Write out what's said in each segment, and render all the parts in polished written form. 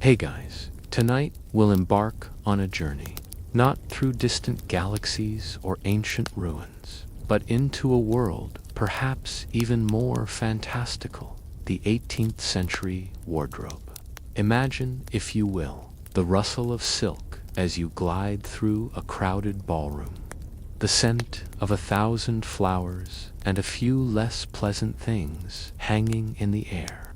Hey guys, tonight we'll embark on a journey, not through distant galaxies or ancient ruins, but into a world perhaps even more fantastical, the 18th century wardrobe. Imagine, if you will, the rustle of silk as you glide through a crowded ballroom, the scent of 1,000 flowers and a few less pleasant things hanging in the air,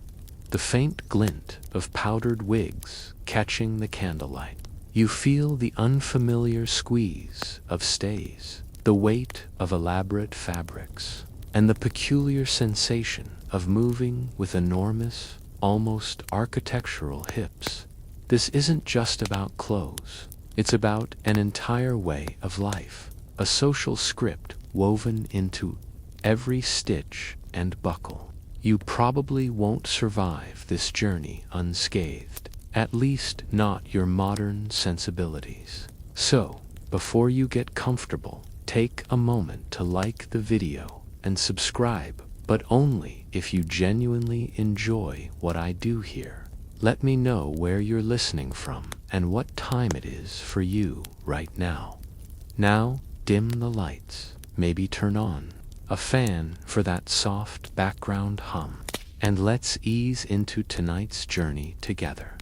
the faint glint of powdered wigs catching the candlelight. You feel the unfamiliar squeeze of stays, the weight of elaborate fabrics, and the peculiar sensation of moving with enormous, almost architectural hips. This isn't just about clothes. It's about an entire way of life, a social script woven into every stitch and buckle. You probably won't survive this journey unscathed, at least not your modern sensibilities. So, before you get comfortable, take a moment to like the video and subscribe, but only if you genuinely enjoy what I do here. Let me know where you're listening from and what time it is for you right now. Now, dim the lights, maybe turn on a fan for that soft background hum, and let's ease into tonight's journey together.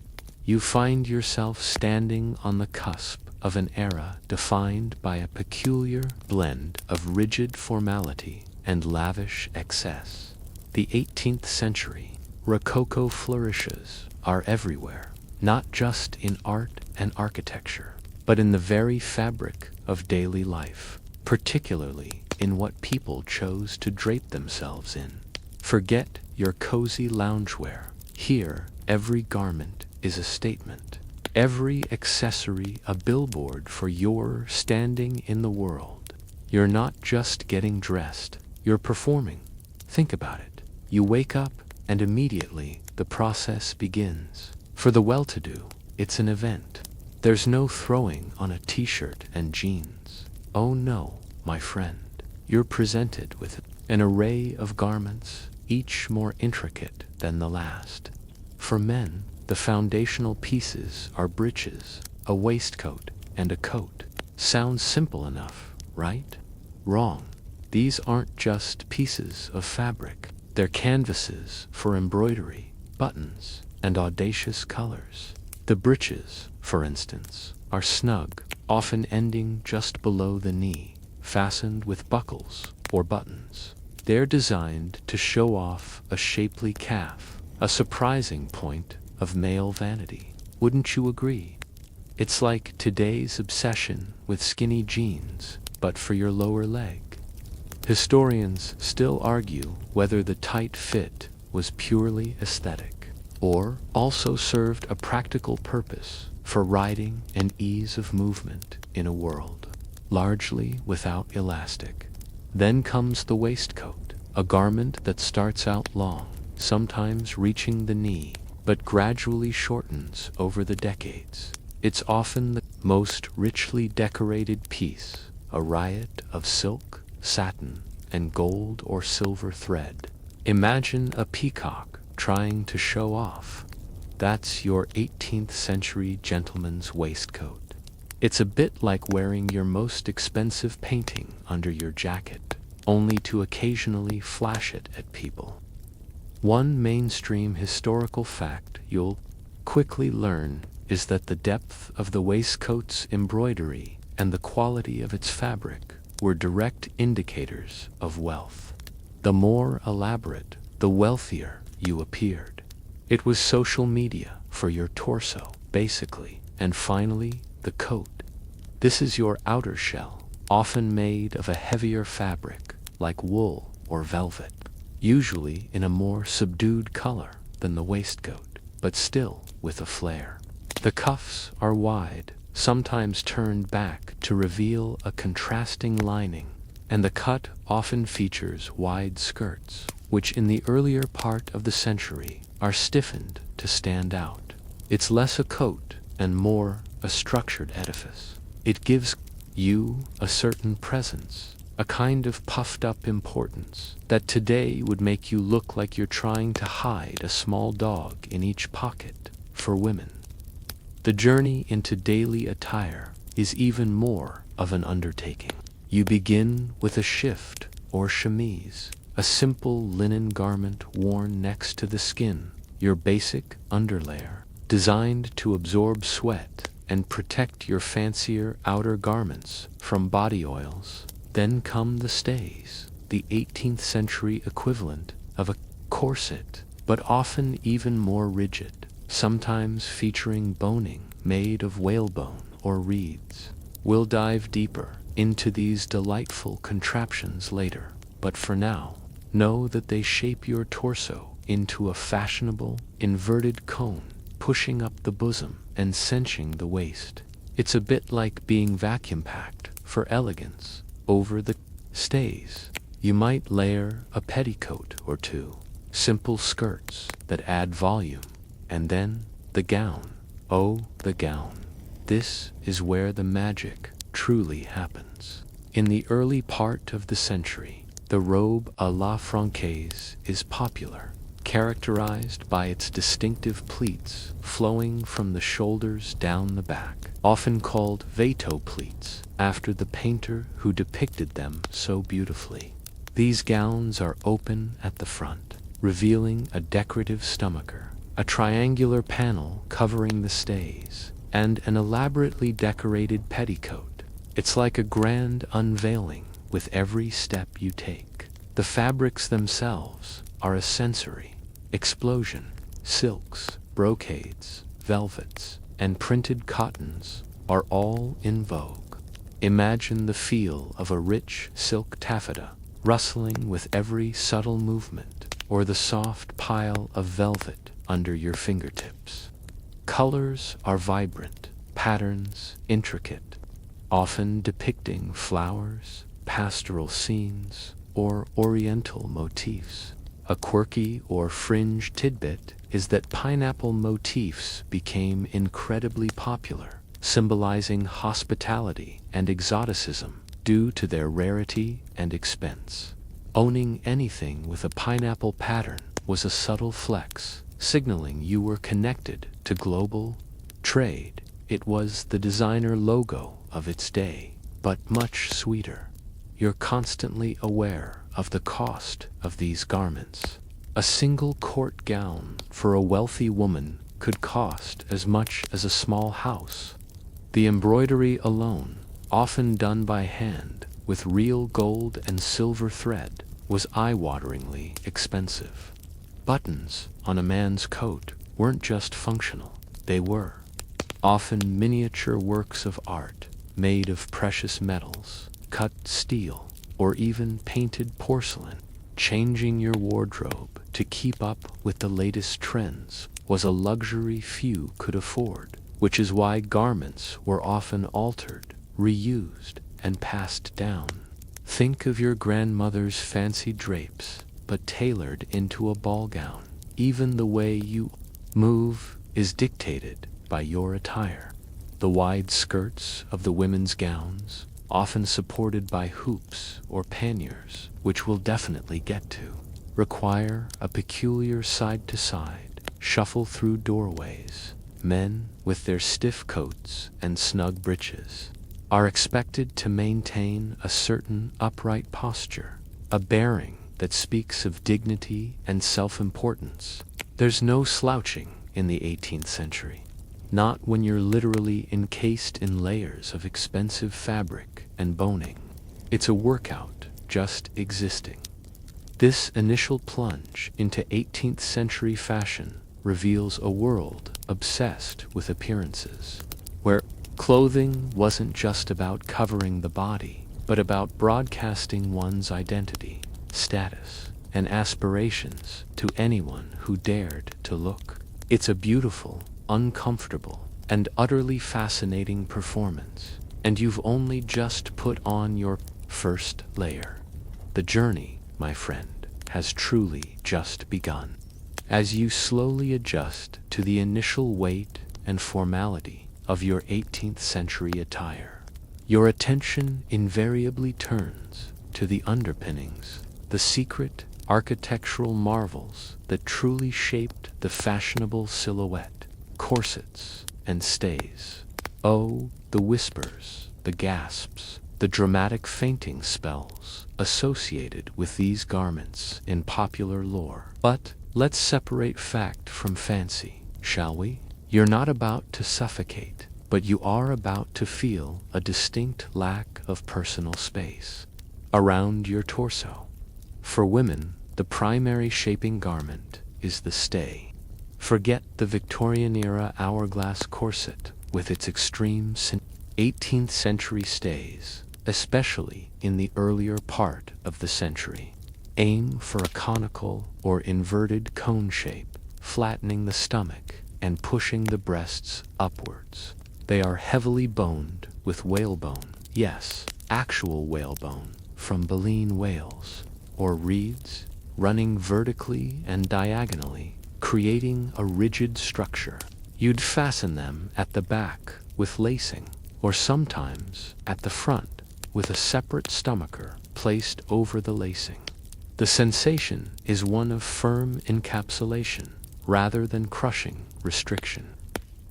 You find yourself standing on the cusp of an era defined by a peculiar blend of rigid formality and lavish excess. The 18th century, Rococo flourishes are everywhere, not just in art and architecture, but in the very fabric of daily life, particularly in what people chose to drape themselves in. Forget your cozy loungewear. Here, every garment is a statement, every accessory a billboard for your standing in the world. You're not just getting dressed, you're performing. Think about it. You wake up and immediately the process begins. For the well-to-do, it's an event. There's no throwing on a t-shirt and jeans. Oh no, my friend. You're presented with an array of garments, each more intricate than the last. For men, the foundational pieces are breeches, a waistcoat, and a coat. Sounds simple enough, right? Wrong. These aren't just pieces of fabric. They're canvases for embroidery, buttons, and audacious colors. The breeches, for instance, are snug, often ending just below the knee, fastened with buckles or buttons. They're designed to show off a shapely calf, a surprising point of male vanity. Wouldn't you agree? It's like today's obsession with skinny jeans, but for your lower leg. Historians still argue whether the tight fit was purely aesthetic, or also served a practical purpose for riding and ease of movement in a world largely without elastic. Then comes the waistcoat, a garment that starts out long, sometimes reaching the knee, but gradually shortens over the decades. It's often the most richly decorated piece, a riot of silk, satin, and gold or silver thread. Imagine a peacock trying to show off. That's your 18th century gentleman's waistcoat. It's a bit like wearing your most expensive painting under your jacket, only to occasionally flash it at people. One mainstream historical fact you'll quickly learn is that the depth of the waistcoat's embroidery and the quality of its fabric were direct indicators of wealth. The more elaborate, the wealthier you appeared. It was social media for your torso, basically. And finally, the coat. This is your outer shell, often made of a heavier fabric like wool or velvet, usually in a more subdued color than the waistcoat, but still with a flare. The cuffs are wide, sometimes turned back to reveal a contrasting lining, and the cut often features wide skirts, which in the earlier part of the century are stiffened to stand out. It's less a coat and more a structured edifice. It gives you a certain presence, a kind of puffed-up importance that today would make you look like you're trying to hide a small dog in each pocket. For women, The journey into daily attire is even more of an undertaking. You begin with a shift or chemise, a simple linen garment worn next to the skin, your basic underlayer, designed to absorb sweat and protect your fancier outer garments from body oils. Then come the stays, the 18th century equivalent of a corset, but often even more rigid, sometimes featuring boning made of whalebone or reeds. We'll dive deeper into these delightful contraptions later, but for now, know that they shape your torso into a fashionable, inverted cone, pushing up the bosom and cinching the waist. It's a bit like being vacuum-packed for elegance. Over the stays, you might layer a petticoat or two, simple skirts that add volume, and then the gown. Oh, the gown. This is where the magic truly happens. In the early part of the century, the robe à la Francaise is popular, characterized by its distinctive pleats flowing from the shoulders down the back, often called Veto pleats, after the painter who depicted them so beautifully. These gowns are open at the front, revealing a decorative stomacher, a triangular panel covering the stays, and an elaborately decorated petticoat. It's like a grand unveiling with every step you take. The fabrics themselves are a sensory explosion. Silks, brocades, velvets, and printed cottons are all in vogue. Imagine the feel of a rich silk taffeta rustling with every subtle movement, or the soft pile of velvet under your fingertips. Colors are vibrant, patterns intricate, often depicting flowers, pastoral scenes, or oriental motifs. A quirky or fringe tidbit is that pineapple motifs became incredibly popular, symbolizing hospitality and exoticism due to their rarity and expense. Owning anything with a pineapple pattern was a subtle flex, signaling you were connected to global trade. It was the designer logo of its day, but much sweeter. You're constantly aware of the cost of these garments. A single court gown for a wealthy woman could cost as much as a small house. The embroidery alone, often done by hand with real gold and silver thread, was eye-wateringly expensive. Buttons on a man's coat weren't just functional, they were often miniature works of art made of precious metals, cut steel, or even painted porcelain. Changing your wardrobe to keep up with the latest trends was a luxury few could afford, which is why garments were often altered, reused, and passed down. Think of your grandmother's fancy drapes, but tailored into a ball gown. Even the way you move is dictated by your attire. The wide skirts of the women's gowns, often supported by hoops or panniers, which we'll definitely get to, require a peculiar side-to-side shuffle through doorways. Men, with their stiff coats and snug breeches, are expected to maintain a certain upright posture, a bearing that speaks of dignity and self-importance. There's no slouching in the 18th century. Not when you're literally encased in layers of expensive fabric and boning. It's a workout just existing. This initial plunge into 18th century fashion reveals a world obsessed with appearances, where clothing wasn't just about covering the body, but about broadcasting one's identity, status, and aspirations to anyone who dared to look. It's a beautiful, uncomfortable, and utterly fascinating performance, and you've only just put on your first layer. The journey, my friend, has truly just begun. As you slowly adjust to the initial weight and formality of your 18th century attire, your attention invariably turns to the underpinnings, the secret architectural marvels that truly shaped the fashionable silhouette. Corsets, and stays. Oh, the whispers, the gasps, the dramatic fainting spells associated with these garments in popular lore. But let's separate fact from fancy, shall we? You're not about to suffocate, but you are about to feel a distinct lack of personal space around your torso. For women, the primary shaping garment is the stay. Forget the Victorian-era hourglass corset with its extreme 18th century stays, especially in the earlier part of the century. Aim for a conical or inverted cone shape, flattening the stomach and pushing the breasts upwards. They are heavily boned with whalebone, yes, actual whalebone, from baleen whales, or reeds, running vertically and diagonally, creating a rigid structure. You'd fasten them at the back with lacing, or sometimes at the front with a separate stomacher placed over the lacing. The sensation is one of firm encapsulation rather than crushing restriction.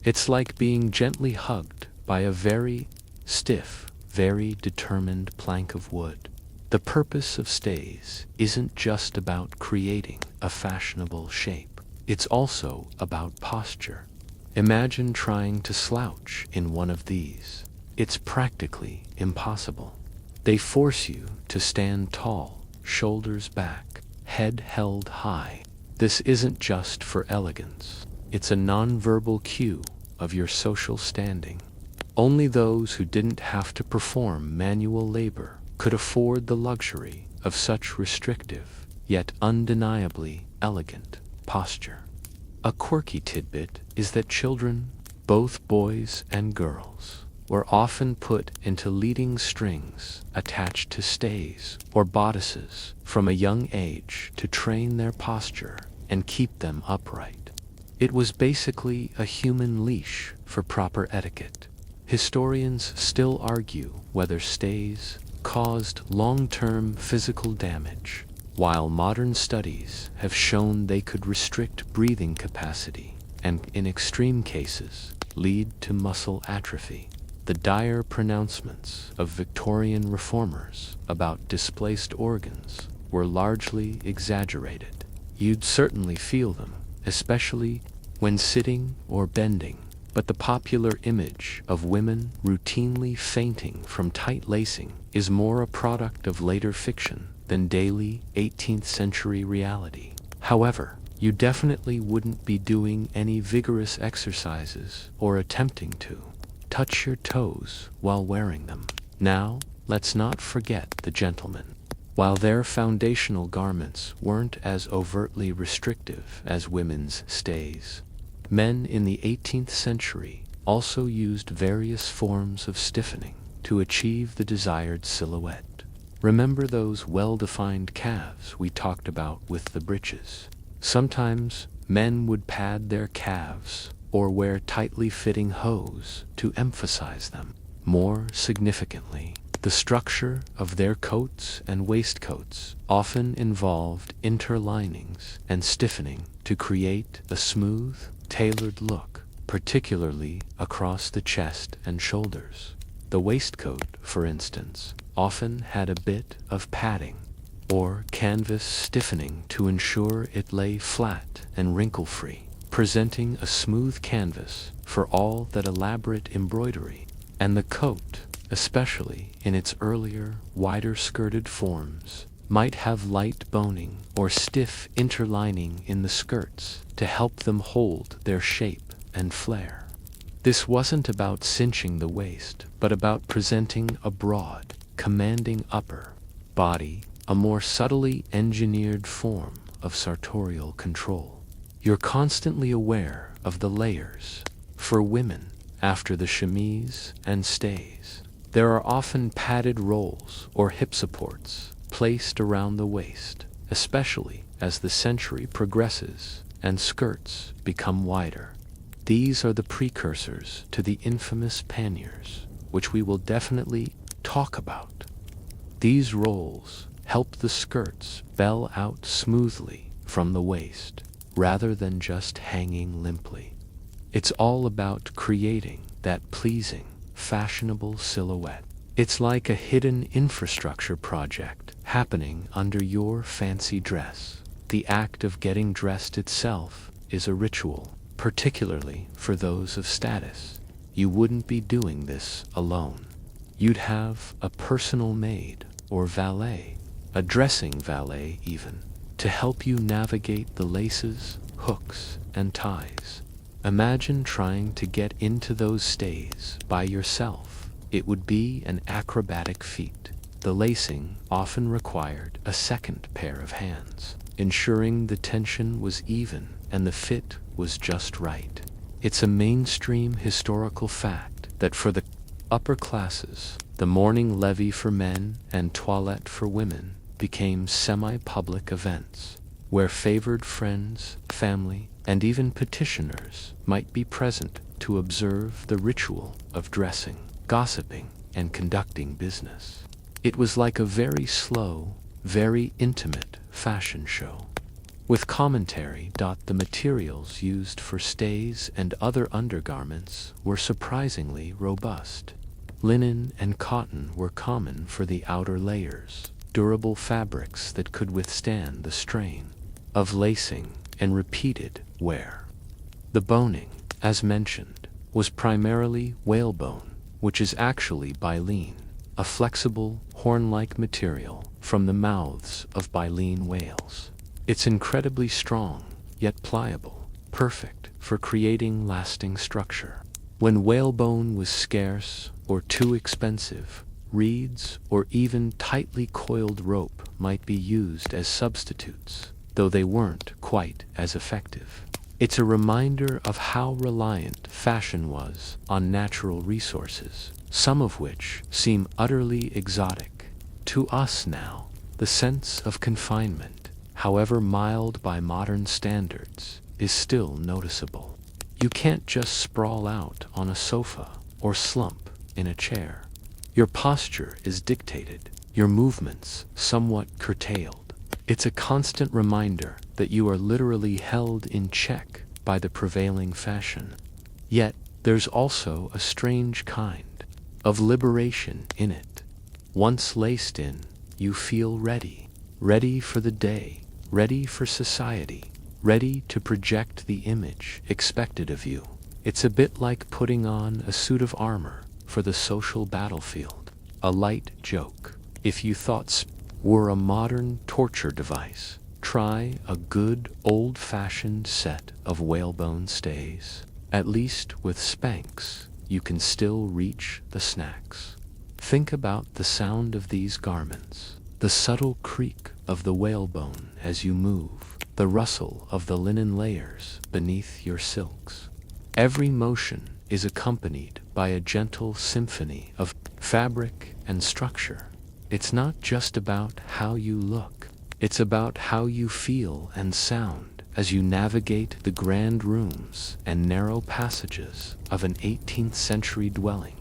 It's like being gently hugged by a very stiff, very determined plank of wood. The purpose of stays isn't just about creating a fashionable shape. It's also about posture. Imagine trying to slouch in one of these. It's practically impossible. They force you to stand tall, shoulders back, head held high. This isn't just for elegance. It's a nonverbal cue of your social standing. Only those who didn't have to perform manual labor could afford the luxury of such restrictive, yet undeniably elegant, posture. A quirky tidbit is that children, both boys and girls, were often put into leading strings attached to stays or bodices from a young age to train their posture and keep them upright. It was basically a human leash for proper etiquette. Historians still argue whether stays caused long-term physical damage, while modern studies have shown they could restrict breathing capacity and, in extreme cases, lead to muscle atrophy. The dire pronouncements of Victorian reformers about displaced organs were largely exaggerated. You'd certainly feel them, especially when sitting or bending, but the popular image of women routinely fainting from tight lacing is more a product of later fiction than daily 18th century reality. However, you definitely wouldn't be doing any vigorous exercises or attempting to touch your toes while wearing them. Now, let's not forget the gentlemen. While their foundational garments weren't as overtly restrictive as women's stays, men in the 18th century also used various forms of stiffening to achieve the desired silhouette. Remember those well-defined calves we talked about with the breeches? Sometimes men would pad their calves or wear tightly fitting hose to emphasize them. More significantly, the structure of their coats and waistcoats often involved interlinings and stiffening to create a smooth, tailored look, particularly across the chest and shoulders. The waistcoat, for instance, often had a bit of padding or canvas stiffening to ensure it lay flat and wrinkle-free, presenting a smooth canvas for all that elaborate embroidery. And the coat, especially in its earlier, wider-skirted forms, might have light boning or stiff interlining in the skirts to help them hold their shape and flare. This wasn't about cinching the waist, but about presenting a broad, commanding upper body, a more subtly engineered form of sartorial control. You're constantly aware of the layers. For women, after the chemise and stays, there are often padded rolls or hip supports placed around the waist, especially as the century progresses and skirts become wider. These are the precursors to the infamous panniers, which we will definitely talk about. These rolls help the skirts bell out smoothly from the waist, rather than just hanging limply. It's all about creating that pleasing, fashionable silhouette. It's like a hidden infrastructure project happening under your fancy dress. The act of getting dressed itself is a ritual, particularly for those of status. You wouldn't be doing this alone. You'd have a personal maid or valet, a dressing valet even, to help you navigate the laces, hooks, and ties. Imagine trying to get into those stays by yourself. It would be an acrobatic feat. The lacing often required a second pair of hands, ensuring the tension was even and the fit was just right. It's a mainstream historical fact that for the upper classes, the morning levee for men and toilette for women became semi-public events, where favored friends, family, and even petitioners might be present to observe the ritual of dressing, gossiping, and conducting business. It was like a very slow, very intimate fashion show. With commentary, the materials used for stays and other undergarments were surprisingly robust. Linen and cotton were common for the outer layers, durable fabrics that could withstand the strain of lacing and repeated wear. The boning, as mentioned, was primarily whalebone, which is actually baleen, a flexible, horn-like material from the mouths of baleen whales. It's incredibly strong, yet pliable, perfect for creating lasting structure. When whalebone was scarce or too expensive, reeds or even tightly coiled rope might be used as substitutes, though they weren't quite as effective. It's a reminder of how reliant fashion was on natural resources, some of which seem utterly exotic to us now. The sense of confinement, however mild by modern standards, is still noticeable. You can't just sprawl out on a sofa or slump in a chair. Your posture is dictated, your movements somewhat curtailed. It's a constant reminder that you are literally held in check by the prevailing fashion. Yet, there's also a strange kind of liberation in it. Once laced in, you feel ready, ready for the day, ready for society, ready to project the image expected of you. It's a bit like putting on a suit of armor for the social battlefield. A light joke. If you thought were a modern torture device, try a good old-fashioned set of whalebone stays. At least with Spanx, you can still reach the snacks. Think about the sound of these garments, the subtle creak of the whalebone as you move, the rustle of the linen layers beneath your silks. Every motion is accompanied by a gentle symphony of fabric and structure. It's not just about how you look, it's about how you feel and sound as you navigate the grand rooms and narrow passages of an 18th century dwelling.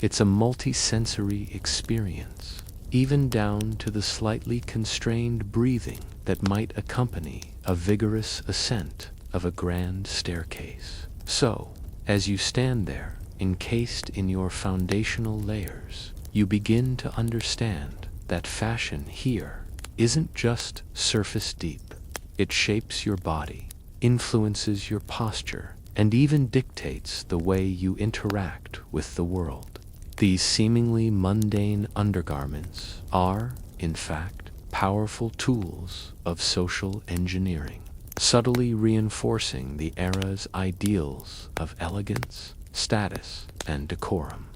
It's a multi-sensory experience, even down to the slightly constrained breathing that might accompany a vigorous ascent of a grand staircase. So, as you stand there, encased in your foundational layers, you begin to understand that fashion here isn't just surface deep. It shapes your body, influences your posture, and even dictates the way you interact with the world. These seemingly mundane undergarments are, in fact, powerful tools of social engineering, subtly reinforcing the era's ideals of elegance, status, and decorum.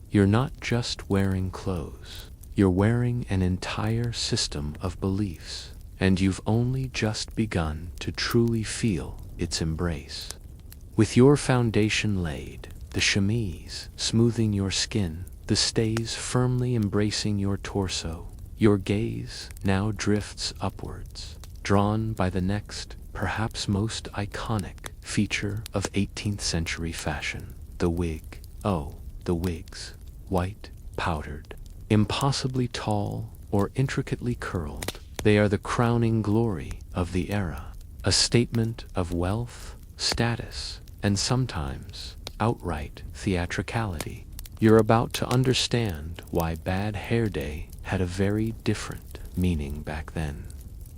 You're not just wearing clothes, you're wearing an entire system of beliefs, and you've only just begun to truly feel its embrace. With your foundation laid, the chemise smoothing your skin, the stays firmly embracing your torso, your gaze now drifts upwards, drawn by the next, perhaps most iconic, feature of 18th century fashion, the wig. Oh, the wigs. White, powdered, impossibly tall or intricately curled, they are the crowning glory of the era, a statement of wealth, status, and sometimes outright theatricality. You're about to understand why Bad Hair Day had a very different meaning back then.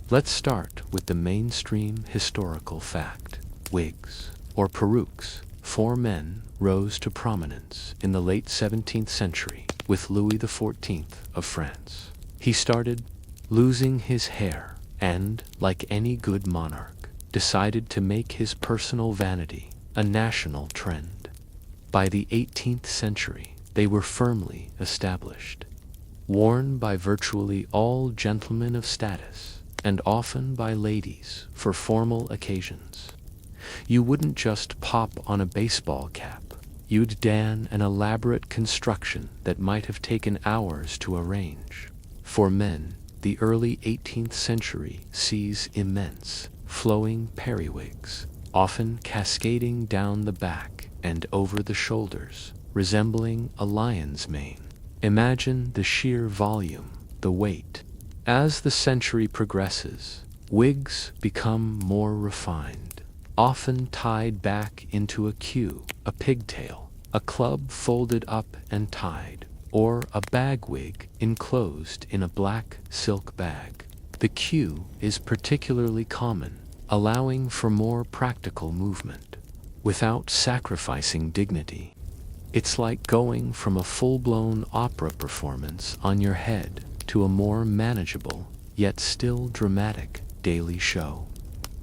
Let's start with the mainstream historical fact. Wigs, or perukes, for men, rose to prominence in the late 17th century with Louis XIV of France. He started losing his hair and, like any good monarch, decided to make his personal vanity a national trend. By the 18th century, they were firmly established, worn by virtually all gentlemen of status, and often by ladies for formal occasions. You wouldn't just pop on a baseball cap. You'd don an elaborate construction that might have taken hours to arrange. For men, the early 18th century sees immense, flowing periwigs, often cascading down the back and over the shoulders, resembling a lion's mane. Imagine the sheer volume, the weight. As the century progresses, wigs become more refined, often tied back into a queue, a pigtail, a club folded up and tied, or a bag wig enclosed in a black silk bag. The queue is particularly common, allowing for more practical movement, without sacrificing dignity. It's like going from a full-blown opera performance on your head to a more manageable, yet still dramatic, daily show.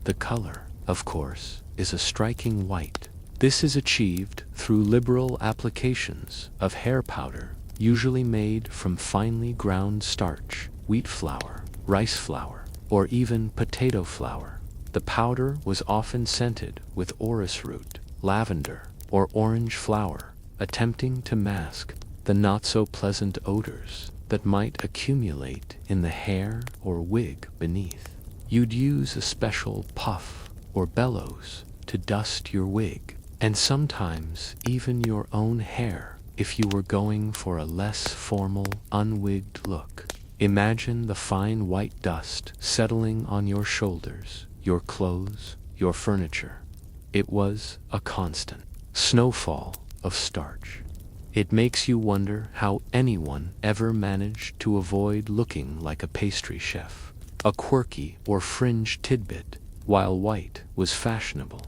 The color, of course, is a striking white. This is achieved through liberal applications of hair powder, usually made from finely ground starch, wheat flour, rice flour, or even potato flour. The powder was often scented with orris root, lavender, or orange flower, attempting to mask the not-so-pleasant odors that might accumulate in the hair or wig beneath. You'd use a special puff or bellows to dust your wig, and sometimes even your own hair if you were going for a less formal, unwigged look. Imagine the fine white dust settling on your shoulders, your clothes, your furniture. It was a constant snowfall of starch. It makes you wonder how anyone ever managed to avoid looking like a pastry chef, a quirky or fringe tidbit, while white was fashionable.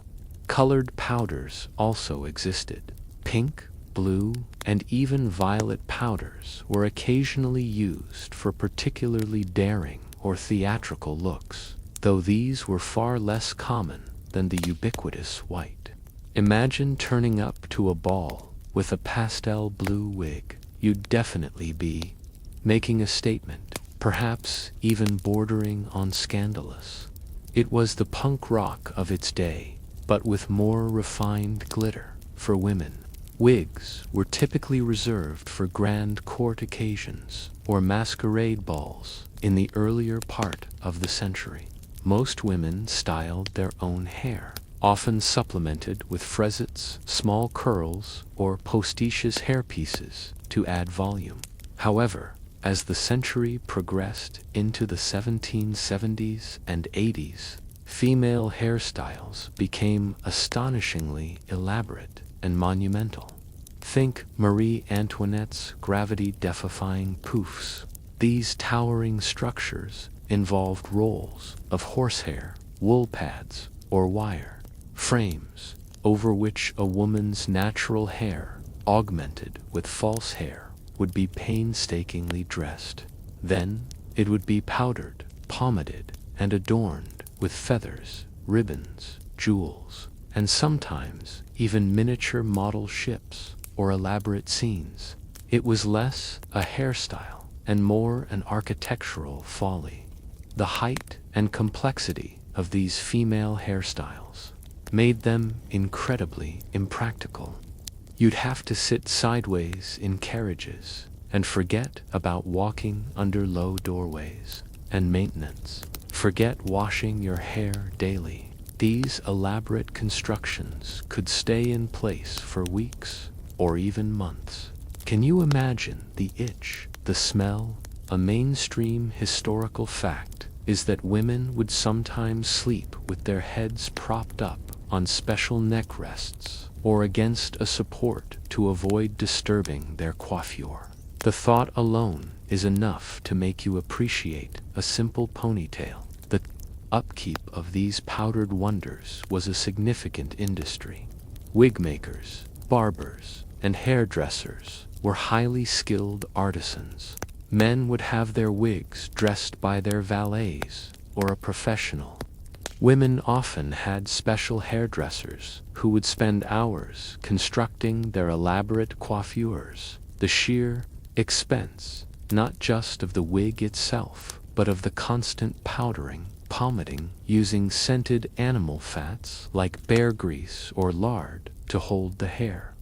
Colored powders also existed. Pink, blue, and even violet powders were occasionally used for particularly daring or theatrical looks, though these were far less common than the ubiquitous white. Imagine turning up to a ball with a pastel blue wig. You'd definitely be making a statement, perhaps even bordering on scandalous. It was the punk rock of its day, but with more refined glitter. For women, wigs were typically reserved for grand court occasions or masquerade balls in the earlier part of the century. Most women styled their own hair, often supplemented with fresettes, small curls, or postiches hairpieces to add volume. However, as the century progressed into the 1770s and 80s, female hairstyles became astonishingly elaborate and monumental. Think Marie Antoinette's gravity-defying poufs. These towering structures involved rolls of horsehair, wool pads, or wire frames over which a woman's natural hair, augmented with false hair, would be painstakingly dressed. Then it would be powdered, pomaded, and adorned with feathers, ribbons, jewels, and sometimes even miniature model ships or elaborate scenes. It was less a hairstyle and more an architectural folly. The height and complexity of these female hairstyles made them incredibly impractical. You'd have to sit sideways in carriages and forget about walking under low doorways and maintenance. Forget washing your hair daily. These elaborate constructions could stay in place for weeks or even months. Can you imagine the itch, the smell? A mainstream historical fact is that women would sometimes sleep with their heads propped up on special neck rests or against a support to avoid disturbing their coiffure. The thought alone is enough to make you appreciate a simple ponytail. The upkeep of these powdered wonders was a significant industry. Wig makers, barbers, and hairdressers were highly skilled artisans. Men would have their wigs dressed by their valets or a professional. Women often had special hairdressers who would spend hours constructing their elaborate coiffures. The sheer expense, not just of the wig itself, but of the constant powdering, pomading, using scented animal fats like bear grease or lard to hold the hair.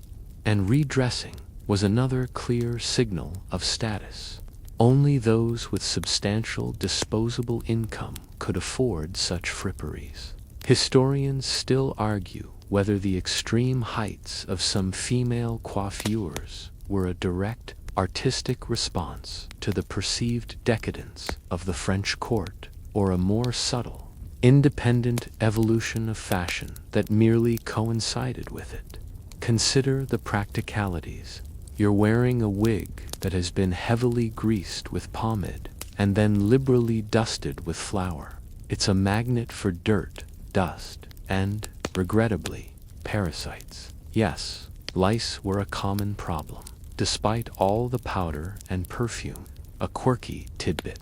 And redressing was another clear signal of status. Only those with substantial disposable income could afford such fripperies. Historians still argue whether the extreme heights of some female coiffures were a direct artistic response to the perceived decadence of the French court, or a more subtle, independent evolution of fashion that merely coincided with it. Consider the practicalities. You're wearing a wig that has been heavily greased with pomade and then liberally dusted with flour. It's a magnet for dirt, dust, and, regrettably, parasites. Yes, lice were a common problem, despite all the powder and perfume. A quirky tidbit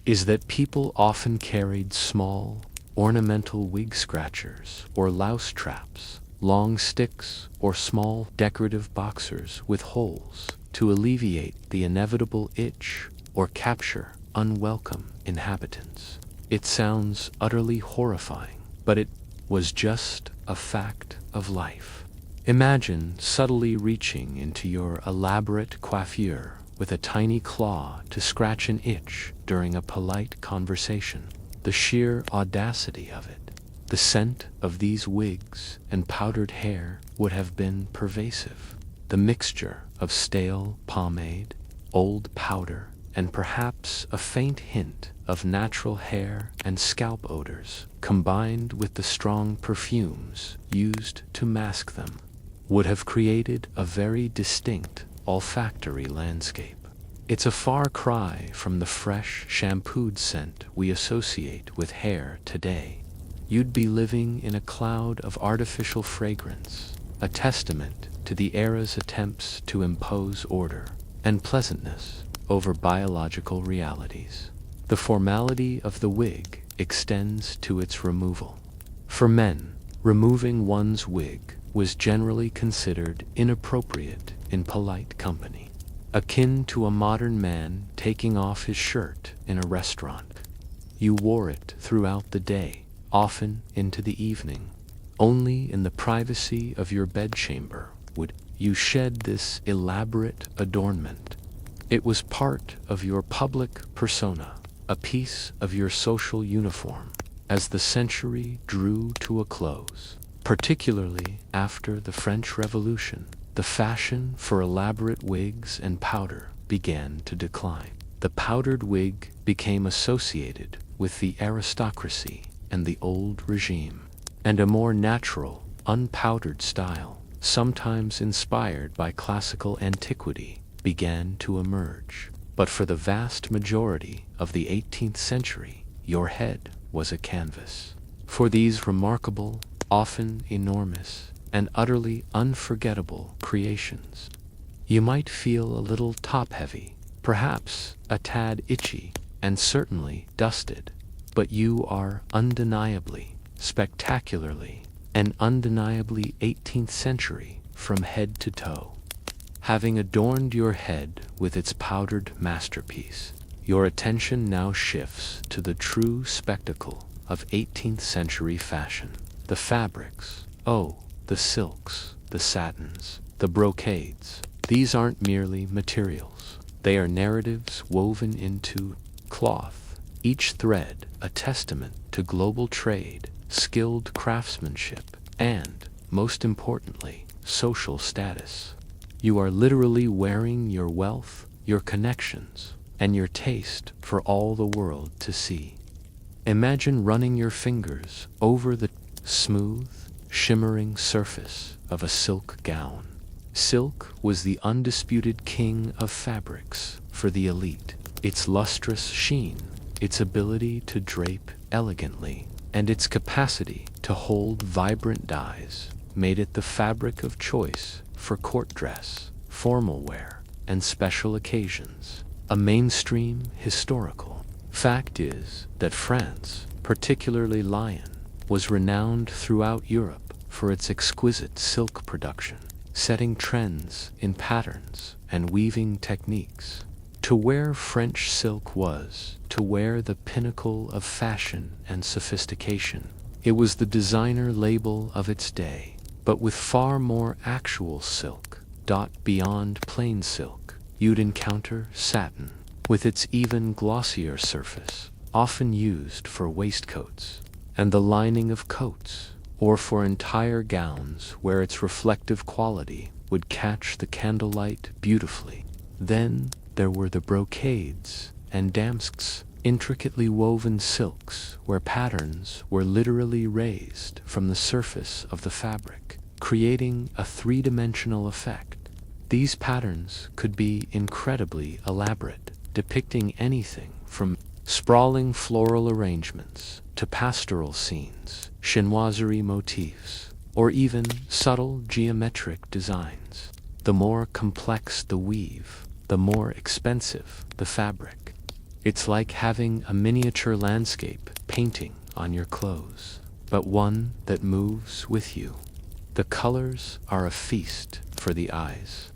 is that people often carried small, ornamental wig scratchers or louse traps, long sticks, or small decorative boxers with holes to alleviate the inevitable itch or capture unwelcome inhabitants. It sounds utterly horrifying, but it was just a fact of life. Imagine subtly reaching into your elaborate coiffure with a tiny claw to scratch an itch during a polite conversation. The sheer audacity of it. The scent of these wigs and powdered hair would have been pervasive. The mixture of stale pomade, old powder, and perhaps a faint hint of natural hair and scalp odors, combined with the strong perfumes used to mask them, would have created a very distinct olfactory landscape. It's a far cry from the fresh, shampooed scent we associate with hair today. You'd be living in a cloud of artificial fragrance, a testament to the era's attempts to impose order and pleasantness over biological realities. The formality of the wig extends to its removal. For men, removing one's wig was generally considered inappropriate in polite company, akin to a modern man taking off his shirt in a restaurant. You wore it throughout the day, often into the evening. Only in the privacy of your bedchamber would you shed this elaborate adornment. It was part of your public persona, a piece of your social uniform, as the century drew to a close. Particularly after the French Revolution, the fashion for elaborate wigs and powder began to decline. The powdered wig became associated with the aristocracy and the old regime, and a more natural, unpowdered style, sometimes inspired by classical antiquity, began to emerge. But for the vast majority of the 18th century, your head was a canvas. For these remarkable, often enormous, and utterly unforgettable creations, you might feel a little top-heavy, perhaps a tad itchy, and certainly dusted. But you are undeniably, spectacularly, and undeniably 18th century from head to toe. Having adorned your head with its powdered masterpiece, your attention now shifts to the true spectacle of 18th century fashion. The fabrics, the silks, the satins, the brocades. These aren't merely materials. They are narratives woven into cloth, each thread a testament to global trade, skilled craftsmanship, and, most importantly, social status. You are literally wearing your wealth, your connections, and your taste for all the world to see. Imagine running your fingers over the smooth, shimmering surface of a silk gown. Silk was the undisputed king of fabrics for the elite. Its lustrous sheen, its ability to drape elegantly, and its capacity to hold vibrant dyes made it the fabric of choice for court dress, formal wear, and special occasions. A mainstream historical fact is that France, particularly Lyon, was renowned throughout Europe for its exquisite silk production, setting trends in patterns and weaving techniques. To wear French silk was to wear the pinnacle of fashion and sophistication. It was the designer label of its day, but with far more actual silk. Beyond plain silk, you'd encounter satin, with its even glossier surface, often used for waistcoats, and the lining of coats, or for entire gowns where its reflective quality would catch the candlelight beautifully. Then there were the brocades and damasks, intricately woven silks where patterns were literally raised from the surface of the fabric, creating a three-dimensional effect. These patterns could be incredibly elaborate, depicting anything from sprawling floral arrangements to pastoral scenes, chinoiserie motifs, or even subtle geometric designs. The more complex the weave, the more expensive the fabric. It's like having a miniature landscape painting on your clothes, but one that moves with you. The colors are a feast for the eyes.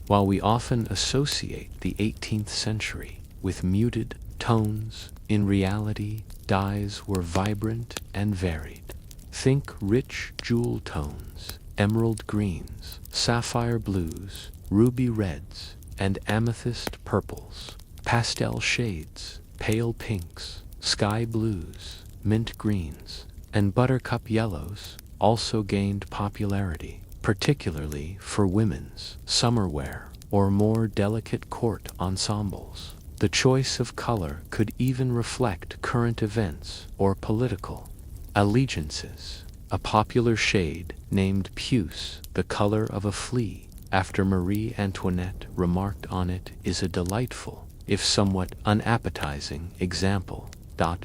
While we often associate the 18th century with muted tones, in reality, dyes were vibrant and varied. Think rich jewel tones, emerald greens, sapphire blues, ruby reds, and amethyst purples, pastel shades, pale pinks, sky blues, mint greens, and buttercup yellows also gained popularity, particularly for women's summer wear or more delicate court ensembles. The choice of color could even reflect current events or political allegiances. A popular shade named puce, the color of a flea, after Marie Antoinette remarked on it, is a delightful, if somewhat unappetizing, example.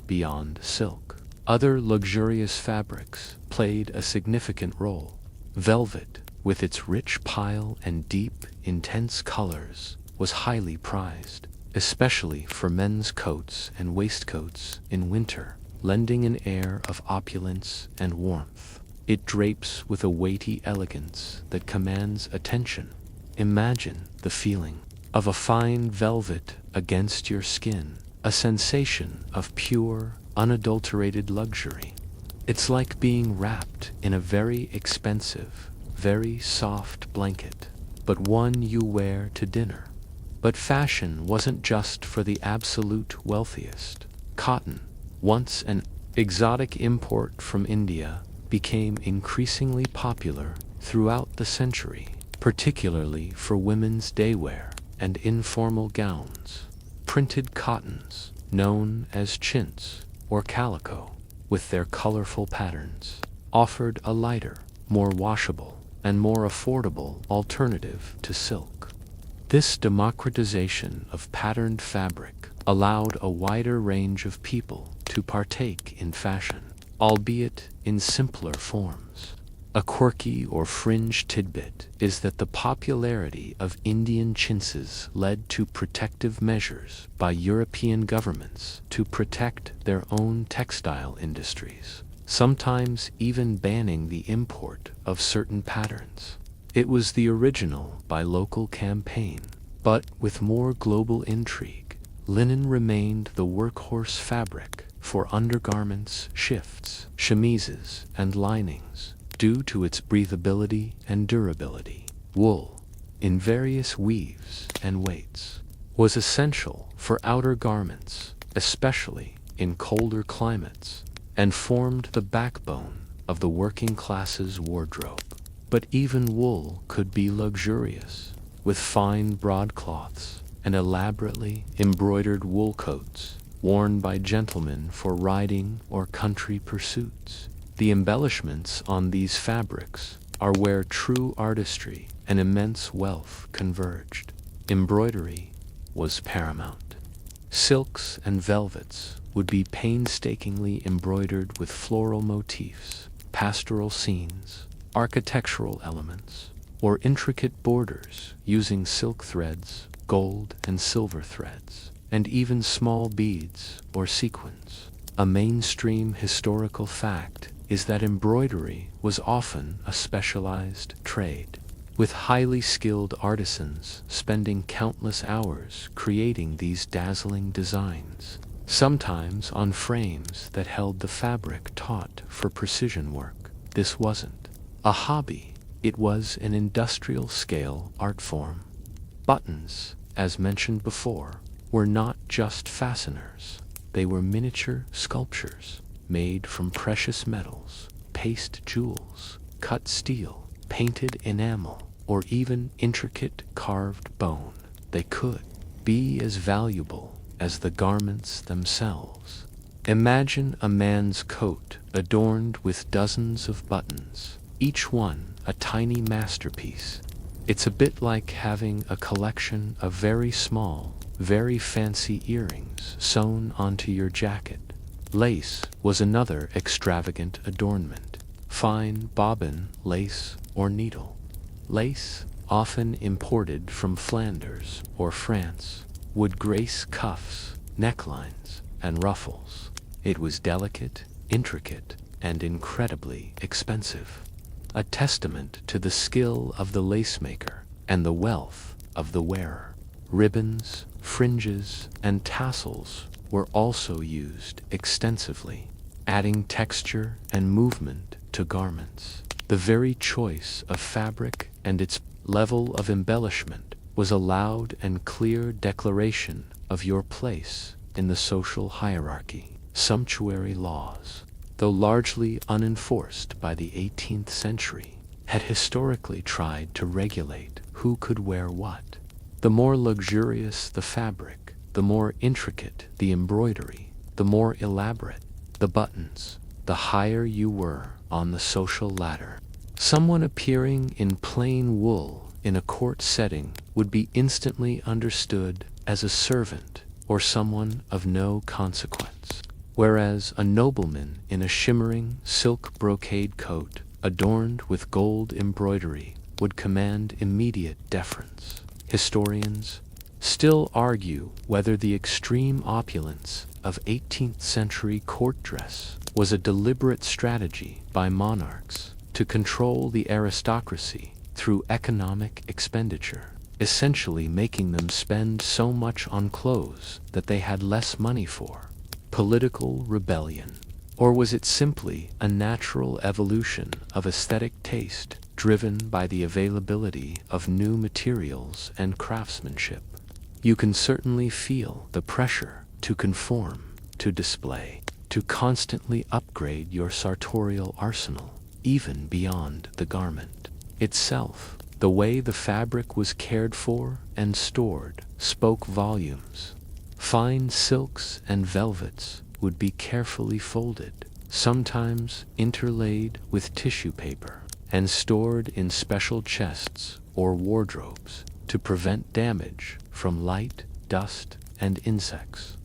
Beyond silk, other luxurious fabrics played a significant role. Velvet, with its rich pile and deep, intense colors, was highly prized, especially for men's coats and waistcoats in winter, lending an air of opulence and warmth. It drapes with a weighty elegance that commands attention. Imagine the feeling of a fine velvet against your skin, a sensation of pure, unadulterated luxury. It's like being wrapped in a very expensive, very soft blanket, but one you wear to dinner. But fashion wasn't just for the absolute wealthiest. Cotton, once an exotic import from India, became increasingly popular throughout the century, particularly for women's daywear and informal gowns. Printed cottons, known as chintz or calico, with their colorful patterns, offered a lighter, more washable, and more affordable alternative to silk. This democratization of patterned fabric allowed a wider range of people to partake in fashion, albeit in simpler forms. A quirky or fringe tidbit is that the popularity of Indian chintzes led to protective measures by European governments to protect their own textile industries, sometimes even banning the import of certain patterns. It was the original buy local campaign, but with more global intrigue. Linen remained the workhorse fabric for undergarments, shifts, chemises, and linings, due to its breathability and durability. Wool, in various weaves and weights, was essential for outer garments, especially in colder climates, and formed the backbone of the working class's wardrobe. But even wool could be luxurious, with fine broadcloths and elaborately embroidered wool coats worn by gentlemen for riding or country pursuits. The embellishments on these fabrics are where true artistry and immense wealth converged. Embroidery was paramount. Silks and velvets would be painstakingly embroidered with floral motifs, pastoral scenes, architectural elements, or intricate borders using silk threads, gold and silver threads, and even small beads or sequins. A mainstream historical fact is that embroidery was often a specialized trade, with highly skilled artisans spending countless hours creating these dazzling designs, sometimes on frames that held the fabric taut for precision work. This wasn't a hobby, it was an industrial-scale art form. Buttons, as mentioned before, were not just fasteners. They were miniature sculptures made from precious metals, paste jewels, cut steel, painted enamel, or even intricate carved bone. They could be as valuable as the garments themselves. Imagine a man's coat adorned with dozens of buttons, each one a tiny masterpiece. It's a bit like having a collection of very small, very fancy earrings sewn onto your jacket. Lace was another extravagant adornment. Fine bobbin lace or needle. Lace, often imported from Flanders or France, would grace cuffs, necklines, and ruffles. It was delicate, intricate, and incredibly expensive. A testament to the skill of the lacemaker and the wealth of the wearer. Ribbons, fringes, and tassels were also used extensively, adding texture and movement to garments. The very choice of fabric and its level of embellishment was a loud and clear declaration of your place in the social hierarchy. Sumptuary laws, though largely unenforced by the 18th century, had historically tried to regulate who could wear what. The more luxurious the fabric, the more intricate the embroidery, the more elaborate the buttons, the higher you were on the social ladder. Someone appearing in plain wool in a court setting would be instantly understood as a servant or someone of no consequence, whereas a nobleman in a shimmering silk brocade coat adorned with gold embroidery would command immediate deference. Historians still argue whether the extreme opulence of 18th century court dress was a deliberate strategy by monarchs to control the aristocracy through economic expenditure, essentially making them spend so much on clothes that they had less money for. Political rebellion? Or was it simply a natural evolution of aesthetic taste driven by the availability of new materials and craftsmanship? You can certainly feel the pressure to conform, to display, to constantly upgrade your sartorial arsenal, even beyond the garment itself. The way the fabric was cared for and stored spoke volumes. Fine silks and velvets would be carefully folded, sometimes interlaid with tissue paper, and stored in special chests or wardrobes to prevent damage from light, dust, and insects.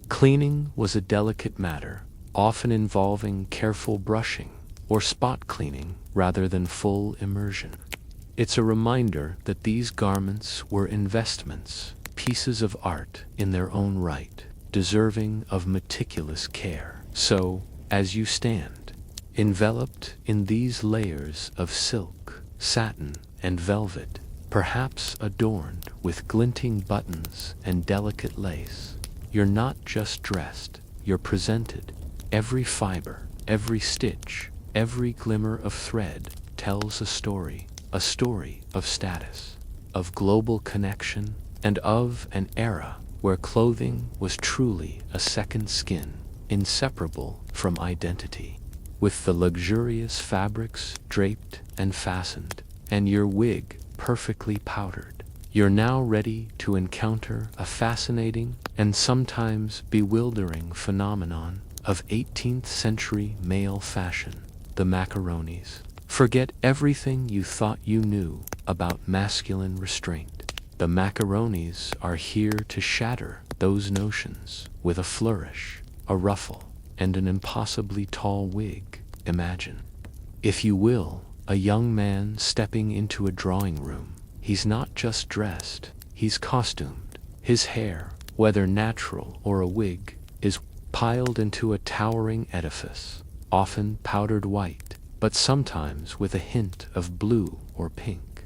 Cleaning was a delicate matter, often involving careful brushing or spot cleaning rather than full immersion. It's a reminder that these garments were investments, pieces of art in their own right, deserving of meticulous care. So, as you stand, enveloped in these layers of silk, satin, and velvet, perhaps adorned with glinting buttons and delicate lace, you're not just dressed, you're presented. Every fiber, every stitch, every glimmer of thread tells a story of status, of global connection, and of an era where clothing was truly a second skin, inseparable from identity. With the luxurious fabrics draped and fastened, and your wig perfectly powdered, you're now ready to encounter a fascinating and sometimes bewildering phenomenon of 18th century male fashion. the Macaronis. Forget everything you thought you knew about masculine restraint. The Macaronis are here to shatter those notions with a flourish, a ruffle, and an impossibly tall wig. Imagine, if you will, a young man stepping into a drawing room. He's not just dressed, he's costumed. His hair, whether natural or a wig, is piled into a towering edifice, often powdered white, but sometimes with a hint of blue or pink.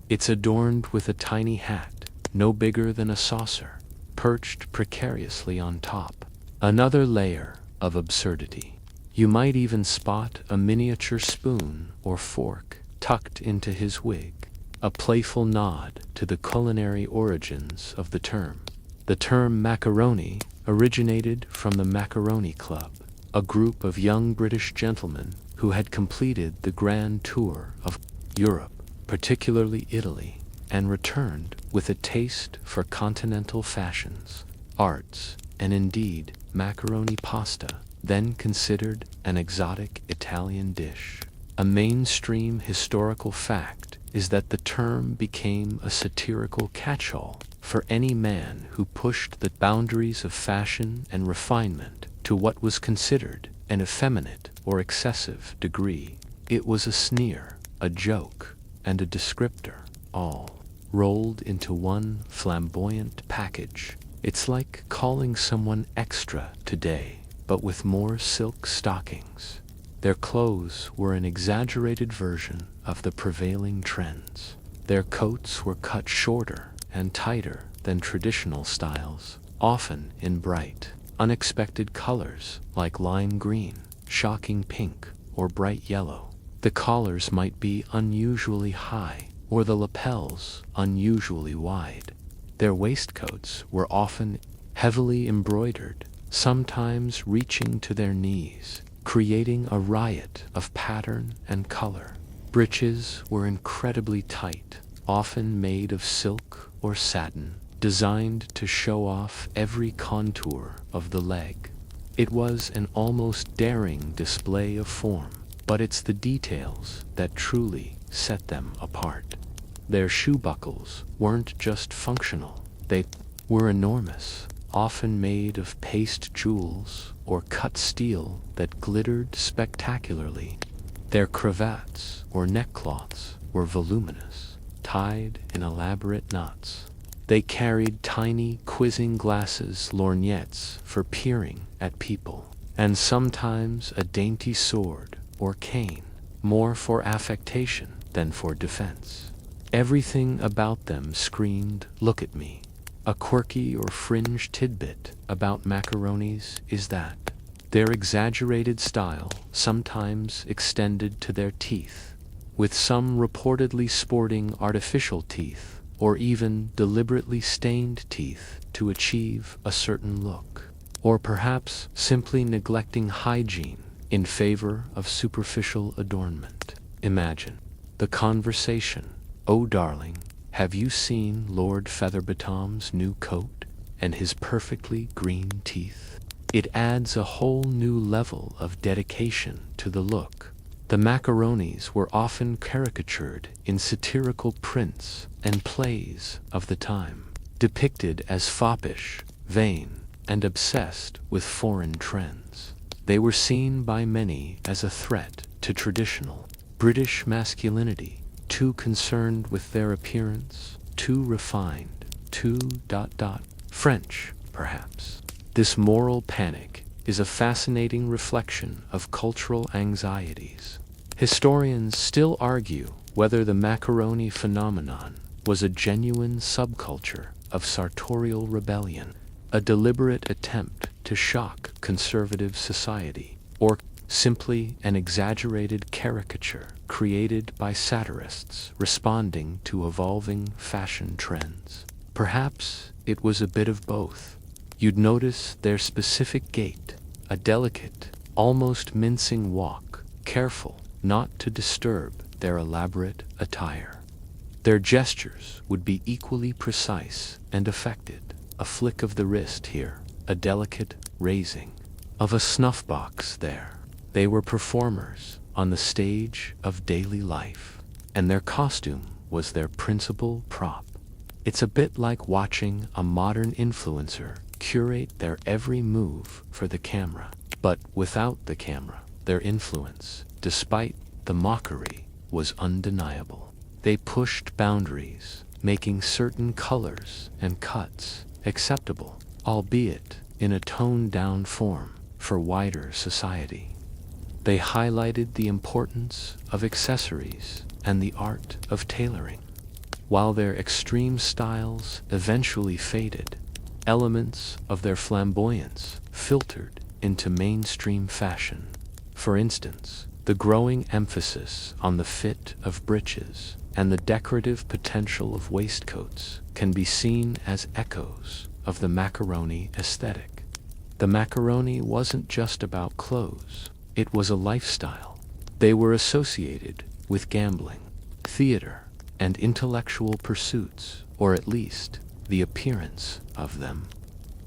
It's adorned with a tiny hat, no bigger than a saucer, perched precariously on top. Another layer of absurdity. You might even spot a miniature spoon or fork tucked into his wig, a playful nod to the culinary origins of the term. The term macaroni originated from the Macaroni Club, a group of young British gentlemen who had completed the grand tour of Europe, particularly Italy, and returned with a taste for continental fashions, arts, and indeed macaroni pasta, then considered an exotic Italian dish. A mainstream historical fact is that the term became a satirical catch-all for any man who pushed the boundaries of fashion and refinement to what was considered an effeminate or excessive degree. It was a sneer, a joke, and a descriptor, all rolled into one flamboyant package. It's like calling someone extra today, but with more silk stockings. Their clothes were an exaggerated version of the prevailing trends. Their coats were cut shorter and tighter than traditional styles, often in bright, unexpected colors like lime green, shocking pink, or bright yellow. The collars might be unusually high, or the lapels unusually wide. Their waistcoats were often heavily embroidered, sometimes reaching to their knees, creating a riot of pattern and color. Breeches were incredibly tight, often made of silk or satin, designed to show off every contour of the leg. It was an almost daring display of form, but it's the details that truly set them apart. Their shoe buckles weren't just functional, they were enormous, often made of paste jewels or cut steel that glittered spectacularly. Their cravats or neckcloths were voluminous, tied in elaborate knots. They carried tiny quizzing glasses, lorgnettes for peering at people, and sometimes a dainty sword or cane, more for affectation than for defense. Everything about them screamed, "Look at me." A quirky or fringe tidbit about macaronis is that their exaggerated style sometimes extended to their teeth, with some reportedly sporting artificial teeth or even deliberately stained teeth to achieve a certain look, or perhaps simply neglecting hygiene in favor of superficial adornment. Imagine the conversation, "Oh darling, have you seen Lord Featherbottom's new coat and his perfectly green teeth?" It adds a whole new level of dedication to the look. The macaronis were often caricatured in satirical prints and plays of the time, depicted as foppish, vain, and obsessed with foreign trends. They were seen by many as a threat to traditional British masculinity, too concerned with their appearance, too refined, too French, perhaps. This moral panic is a fascinating reflection of cultural anxieties. Historians still argue whether the macaroni phenomenon was a genuine subculture of sartorial rebellion, a deliberate attempt to shock conservative society, or simply an exaggerated caricature created by satirists responding to evolving fashion trends. Perhaps it was a bit of both. You'd notice their specific gait, a delicate, almost mincing walk, careful not to disturb their elaborate attire. Their gestures would be equally precise and affected, a flick of the wrist here, a delicate raising of a snuff box there. They were performers, on the stage of daily life, and their costume was their principal prop. It's a bit like watching a modern influencer curate their every move for the camera, but without the camera, their influence, despite the mockery, was undeniable. They pushed boundaries, making certain colors and cuts acceptable, albeit in a toned-down form, for wider society. They highlighted the importance of accessories and the art of tailoring. While their extreme styles eventually faded, elements of their flamboyance filtered into mainstream fashion. For instance, the growing emphasis on the fit of breeches and the decorative potential of waistcoats can be seen as echoes of the macaroni aesthetic. The macaroni wasn't just about clothes, it was a lifestyle. They were associated with gambling, theater, and intellectual pursuits, or at least the appearance of them.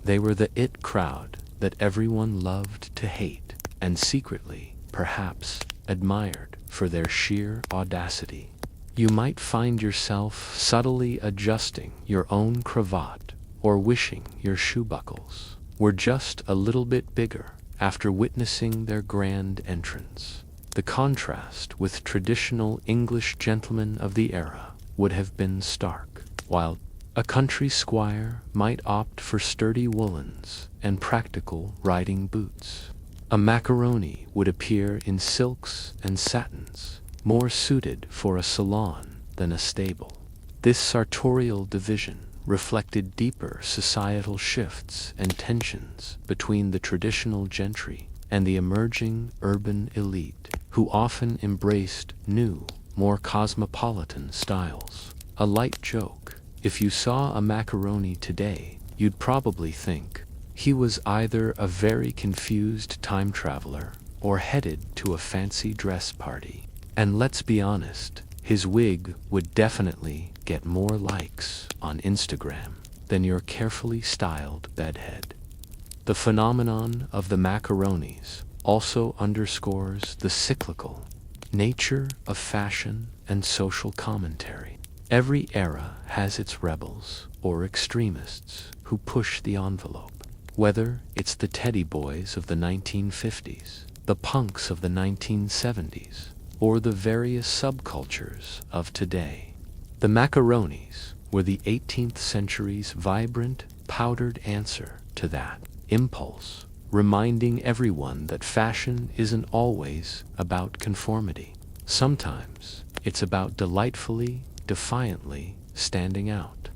They were the it crowd that everyone loved to hate, and secretly, perhaps, admired for their sheer audacity. You might find yourself subtly adjusting your own cravat, or wishing your shoe buckles were just a little bit bigger after witnessing their grand entrance. The contrast with traditional English gentlemen of the era would have been stark. While a country squire might opt for sturdy woolens and practical riding boots, a macaroni would appear in silks and satins, more suited for a salon than a stable. This sartorial division reflected deeper societal shifts and tensions between the traditional gentry and the emerging urban elite, who often embraced new, more cosmopolitan styles. A light joke: if you saw a macaroni today, you'd probably think he was either a very confused time traveler or headed to a fancy dress party. And let's be honest, his wig would definitely get more likes on Instagram than your carefully styled bedhead. The phenomenon of the macaronis also underscores the cyclical nature of fashion and social commentary. Every era has its rebels or extremists who push the envelope. Whether it's the teddy boys of the 1950s, the punks of the 1970s, or the various subcultures of today, the macaronis were the 18th century's vibrant, powdered answer to that impulse, reminding everyone that fashion isn't always about conformity. Sometimes it's about delightfully, defiantly standing out.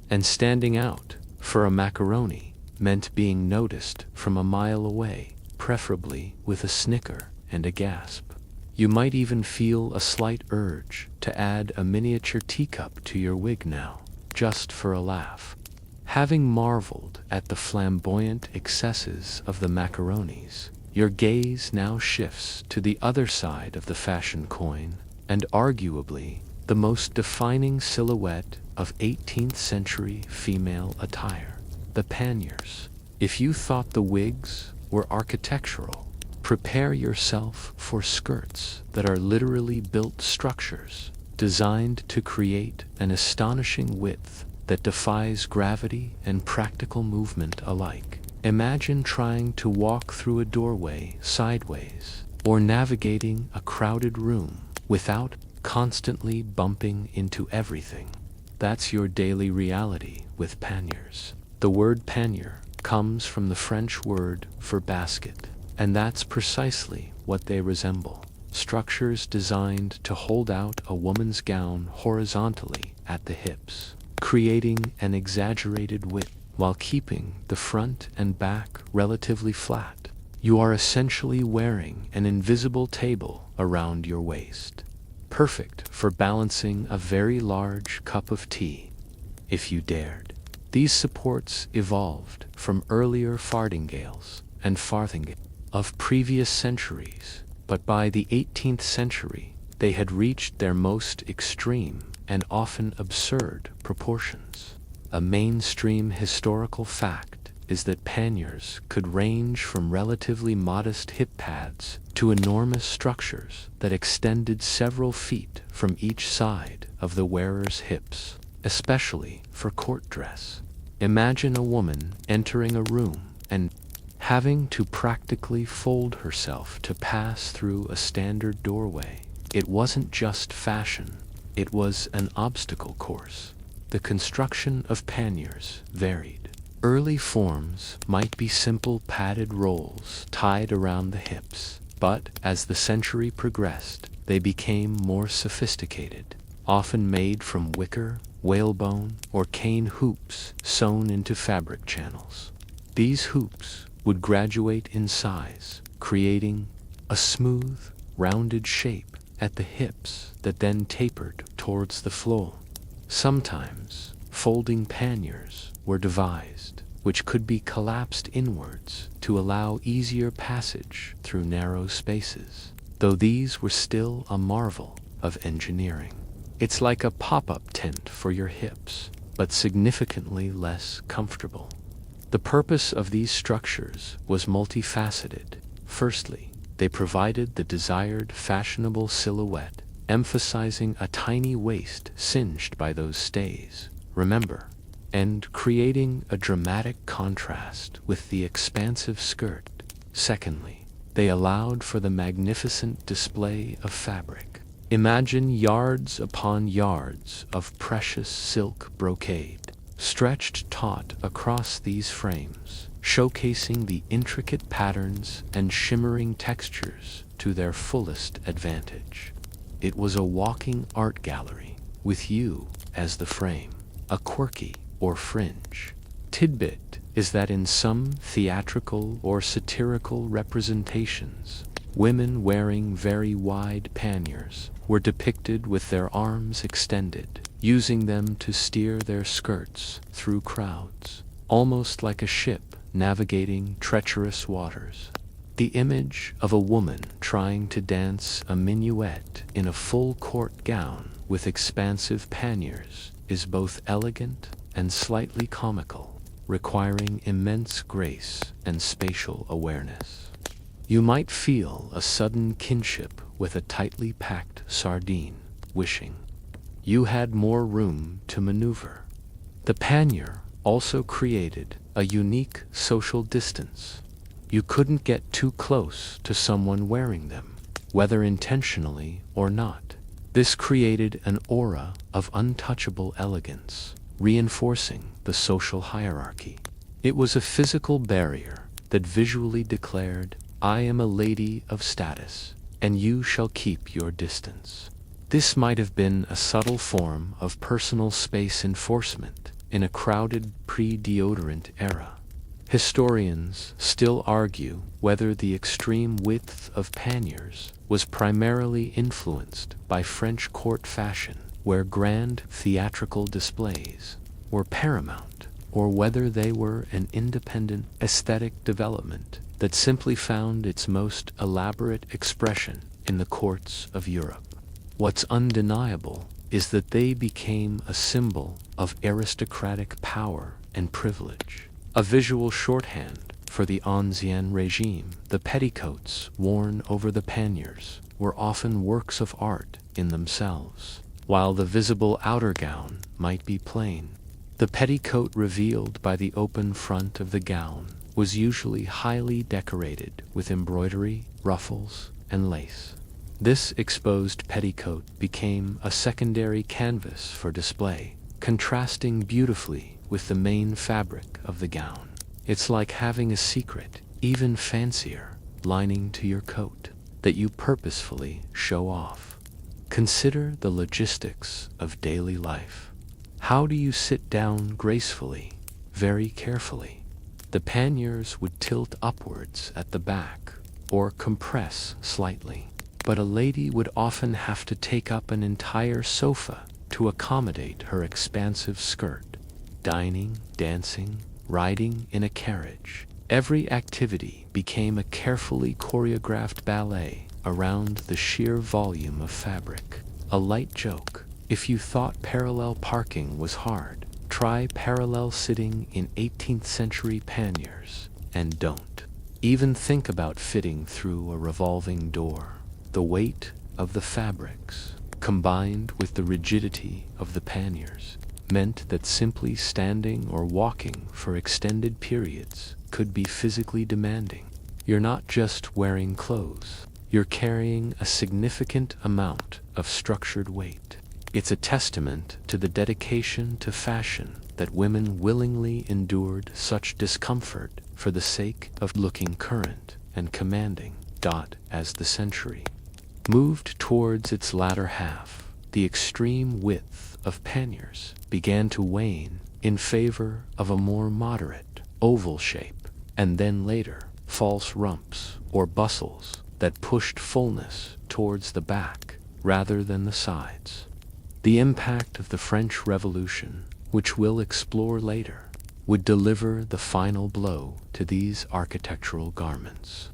And standing out, for a macaroni, meant being noticed from a mile away, preferably with a snicker and a gasp. You might even feel a slight urge to add a miniature teacup to your wig now, just for a laugh. Having marveled at the flamboyant excesses of the macaronis, your gaze now shifts to the other side of the fashion coin, and arguably the most defining silhouette of 18th century female attire, the panniers. If you thought the wigs were architectural, prepare yourself for skirts that are literally built structures, designed to create an astonishing width that defies gravity and practical movement alike. Imagine trying to walk through a doorway sideways, or navigating a crowded room without constantly bumping into everything. That's your daily reality with panniers. The word pannier comes from the French word for basket, and that's precisely what they resemble. Structures designed to hold out a woman's gown horizontally at the hips, creating an exaggerated width while keeping the front and back relatively flat. You are essentially wearing an invisible table around your waist, perfect for balancing a very large cup of tea, if you dared. These supports evolved from earlier fardingales and farthingales of previous centuries, but by the 18th century they had reached their most extreme and often absurd proportions. A mainstream historical fact is that panniers could range from relatively modest hip pads to enormous structures that extended several feet from each side of the wearer's hips, especially for court dress. Imagine a woman entering a room and having to practically fold herself to pass through a standard doorway. It wasn't just fashion, it was an obstacle course. The construction of panniers varied. Early forms might be simple padded rolls tied around the hips, but as the century progressed, they became more sophisticated, often made from wicker, whalebone, or cane hoops sewn into fabric channels. These hoops would graduate in size, creating a smooth, rounded shape at the hips that then tapered towards the floor. Sometimes, folding panniers were devised, which could be collapsed inwards to allow easier passage through narrow spaces, though these were still a marvel of engineering. It's like a pop-up tent for your hips, but significantly less comfortable. The purpose of these structures was multifaceted. Firstly, they provided the desired fashionable silhouette, emphasizing a tiny waist singed by those stays, remember, and creating a dramatic contrast with the expansive skirt. Secondly, they allowed for the magnificent display of fabric. Imagine yards upon yards of precious silk brocade, stretched taut across these frames, showcasing the intricate patterns and shimmering textures to their fullest advantage. It was a walking art gallery, with you as the frame, a quirky or fringe tidbit is that in some theatrical or satirical representations, women wearing very wide panniers were depicted with their arms extended, using them to steer their skirts through crowds, almost like a ship navigating treacherous waters. The image of a woman trying to dance a minuet in a full court gown with expansive panniers is both elegant and slightly comical, requiring immense grace and spatial awareness. You might feel a sudden kinship with a tightly packed sardine, wishing you had more room to maneuver. The pannier also created a unique social distance. You couldn't get too close to someone wearing them, whether intentionally or not. This created an aura of untouchable elegance, reinforcing the social hierarchy. It was a physical barrier that visually declared, "I am a lady of status, and you shall keep your distance." This might have been a subtle form of personal space enforcement in a crowded pre-deodorant era. Historians still argue whether the extreme width of panniers was primarily influenced by French court fashion, where grand theatrical displays were paramount, or whether they were an independent aesthetic development that simply found its most elaborate expression in the courts of Europe. What's undeniable is that they became a symbol of aristocratic power and privilege, a visual shorthand for the ancien regime. The petticoats worn over the panniers were often works of art in themselves, while the visible outer gown might be plain. The petticoat revealed by the open front of the gown was usually highly decorated with embroidery, ruffles, and lace. This exposed petticoat became a secondary canvas for display, contrasting beautifully with the main fabric of the gown. It's like having a secret, even fancier, lining to your coat that you purposefully show off. Consider the logistics of daily life. How do you sit down gracefully, very carefully? The panniers would tilt upwards at the back, or compress slightly. But a lady would often have to take up an entire sofa to accommodate her expansive skirt. Dining, dancing, riding in a carriage. Every activity became a carefully choreographed ballet around the sheer volume of fabric. A light joke: if you thought parallel parking was hard, try parallel sitting in 18th century panniers, and don't. Even think about fitting through a revolving door. The weight of the fabrics, combined with the rigidity of the panniers, meant that simply standing or walking for extended periods could be physically demanding. You're not just wearing clothes, you're carrying a significant amount of structured weight. It's a testament to the dedication to fashion that women willingly endured such discomfort for the sake of looking current and commanding. As the century moved towards its latter half, the extreme width of panniers began to wane in favor of a more moderate oval shape, and then later false rumps or bustles that pushed fullness towards the back rather than the sides. The impact of the French Revolution, which we'll explore later, would deliver the final blow to these architectural garments.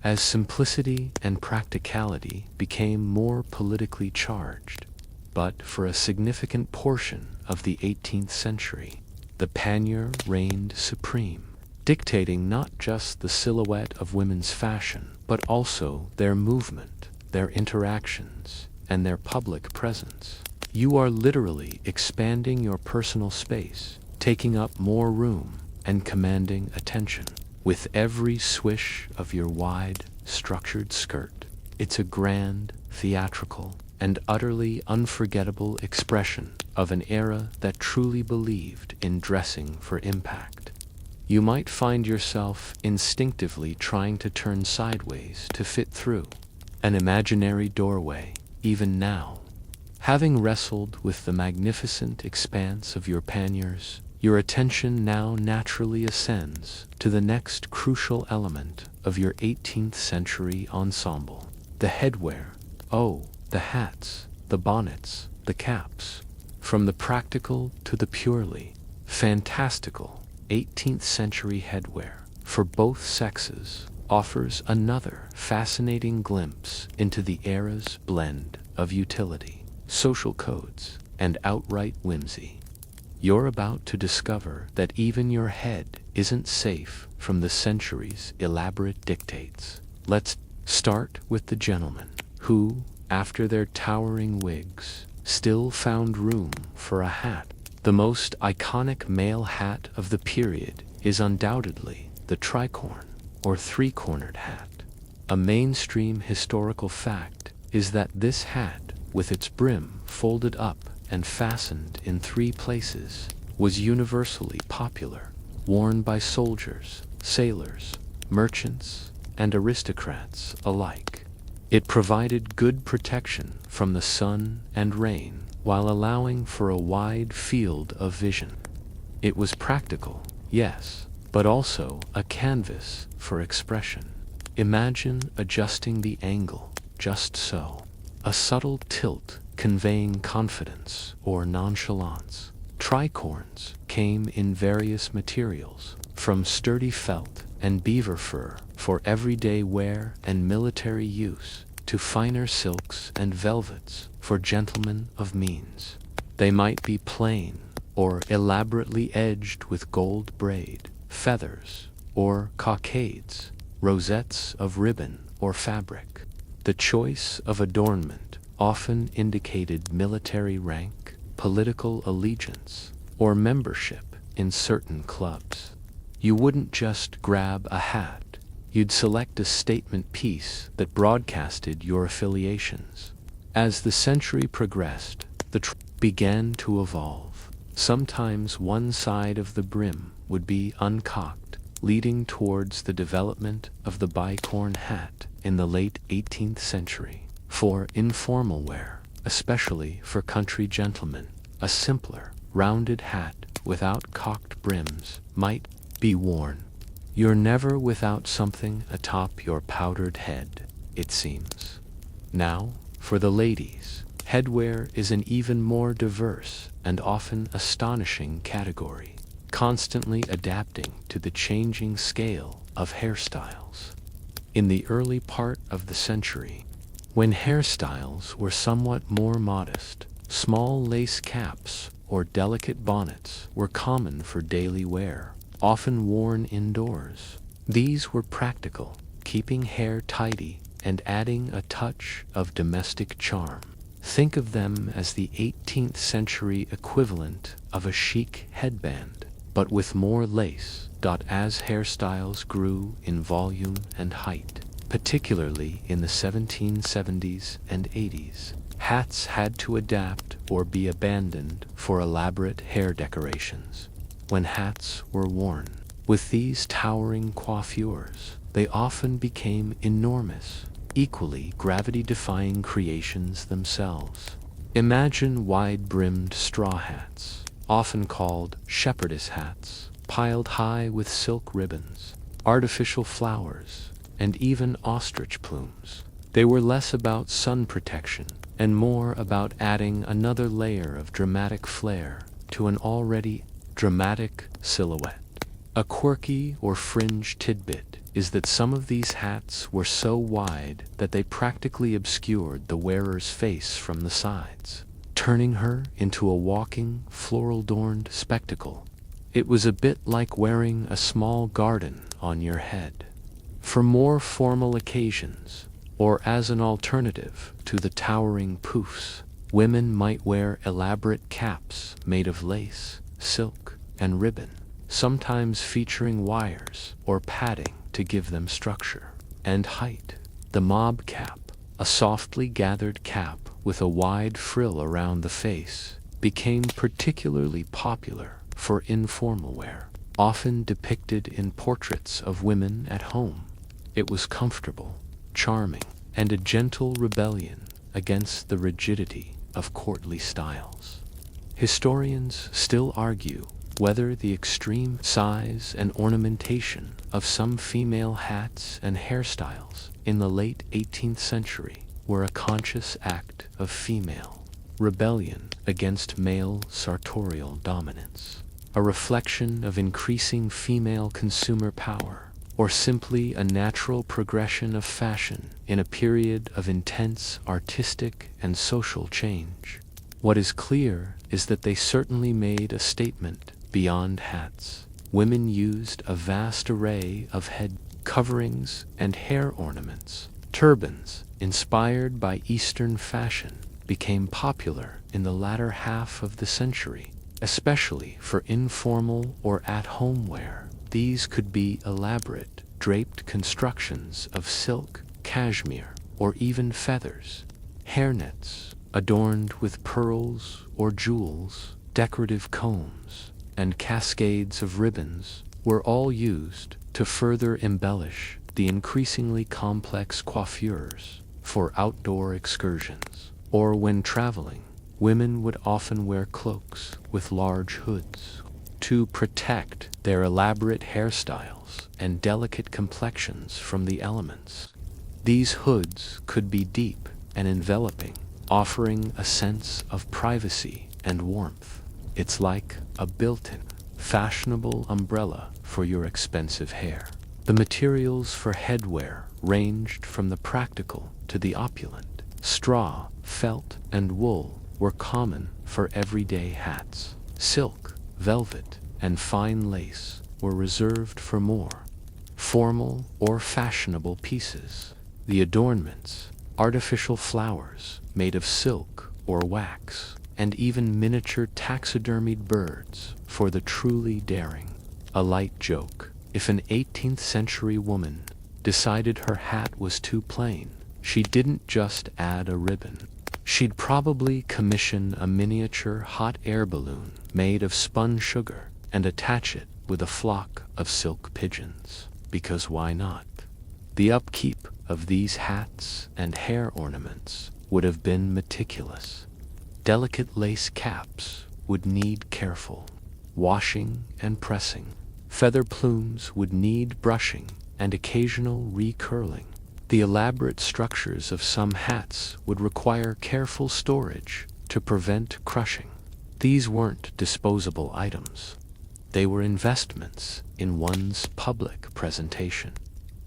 As simplicity and practicality became more politically charged, but for a significant portion of the 18th century, the pannier reigned supreme, dictating not just the silhouette of women's fashion, but also their movement, their interactions, and their public presence. You are literally expanding your personal space, taking up more room, and commanding attention. With every swish of your wide, structured skirt, it's a grand, theatrical, and utterly unforgettable expression of an era that truly believed in dressing for impact. You might find yourself instinctively trying to turn sideways to fit through an imaginary doorway, even now. Having wrestled with the magnificent expanse of your panniers, your attention now naturally ascends to the next crucial element of your 18th century ensemble: the headwear. Oh, the hats, the bonnets, the caps. From the practical to the purely fantastical, 18th century headwear for both sexes offers another fascinating glimpse into the era's blend of utility, social codes, and outright whimsy. You're about to discover that even your head isn't safe from the century's elaborate dictates. Let's start with the gentlemen, who, after their towering wigs, still found room for a hat. The most iconic male hat of the period is undoubtedly the tricorn, or three-cornered hat. A mainstream historical fact is that this hat, with its brim folded up and fastened in 3 places, was universally popular, worn by soldiers, sailors, merchants, and aristocrats alike. It provided good protection from the sun and rain while allowing for a wide field of vision. It was practical, yes, but also a canvas for expression. Imagine adjusting the angle just so, a subtle tilt conveying confidence or nonchalance. Tricorns came in various materials, from sturdy felt and beaver fur for everyday wear and military use, to finer silks and velvets for gentlemen of means. They might be plain or elaborately edged with gold braid, feathers, or cockades, rosettes of ribbon or fabric. The choice of adornment often indicated military rank, political allegiance, or membership in certain clubs. You wouldn't just grab a hat, you'd select a statement piece that broadcasted your affiliations. As the century progressed, the began to evolve. Sometimes one side of the brim would be uncocked, leading towards the development of the bicorn hat in the late 18th century. For informal wear, especially for country gentlemen, a simpler, rounded hat without cocked brims might be worn. You're never without something atop your powdered head, it seems. Now, for the ladies, headwear is an even more diverse and often astonishing category, constantly adapting to the changing scale of hairstyles. In the early part of the century, when hairstyles were somewhat more modest, small lace caps or delicate bonnets were common for daily wear, often worn indoors. These were practical, keeping hair tidy and adding a touch of domestic charm. Think of them as the 18th century equivalent of a chic headband, but with more lace. As hairstyles grew in volume and height, particularly in the 1770s and 80s, hats had to adapt or be abandoned for elaborate hair decorations. When hats were worn with these towering coiffures, they often became enormous, equally gravity-defying creations themselves. Imagine wide-brimmed straw hats, often called shepherdess hats, piled high with silk ribbons, artificial flowers, and even ostrich plumes. They were less about sun protection and more about adding another layer of dramatic flair to an already dramatic silhouette. A quirky or fringe tidbit is that some of these hats were so wide that they practically obscured the wearer's face from the sides, turning her into a walking, floral-adorned spectacle. It was a bit like wearing a small garden on your head. For more formal occasions, or as an alternative to the towering poufs, women might wear elaborate caps made of lace, silk, and ribbon, sometimes featuring wires or padding to give them structure and height. The mob cap, a softly gathered cap with a wide frill around the face, became particularly popular for informal wear, often depicted in portraits of women at home. It was comfortable, charming, and a gentle rebellion against the rigidity of courtly styles. Historians still argue whether the extreme size and ornamentation of some female hats and hairstyles in the late 18th century were a conscious act of female rebellion against male sartorial dominance, a reflection of increasing female consumer power, or simply a natural progression of fashion in a period of intense artistic and social change. What is clear is that they certainly made a statement beyond hats. Women used a vast array of head coverings and hair ornaments. Turbans, inspired by Eastern fashion, became popular in the latter half of the century, especially for informal or at-home wear. These could be elaborate, draped constructions of silk, cashmere, or even feathers. Hairnets, adorned with pearls or jewels, decorative combs, and cascades of ribbons, were all used to further embellish the increasingly complex coiffures for outdoor excursions. Or when traveling, women would often wear cloaks with large hoods to protect their elaborate hairstyles and delicate complexions from the elements. These hoods could be deep and enveloping, offering a sense of privacy and warmth. It's like a built-in, fashionable umbrella for your expensive hair. The materials for headwear ranged from the practical to the opulent. Straw, felt, and wool were common for everyday hats. Silk, velvet, and fine lace were reserved for more formal or fashionable pieces. The adornments, artificial flowers made of silk or wax, and even miniature taxidermied birds for the truly daring. A light joke: if an 18th century woman decided her hat was too plain, she didn't just add a ribbon. She'd probably commission a miniature hot air balloon made of spun sugar and attach it with a flock of silk pigeons. Because why not? The upkeep of these hats and hair ornaments would have been meticulous. Delicate lace caps would need careful washing and pressing. Feather plumes would need brushing and occasional recurling. The elaborate structures of some hats would require careful storage to prevent crushing. These weren't disposable items. They were investments in one's public presentation.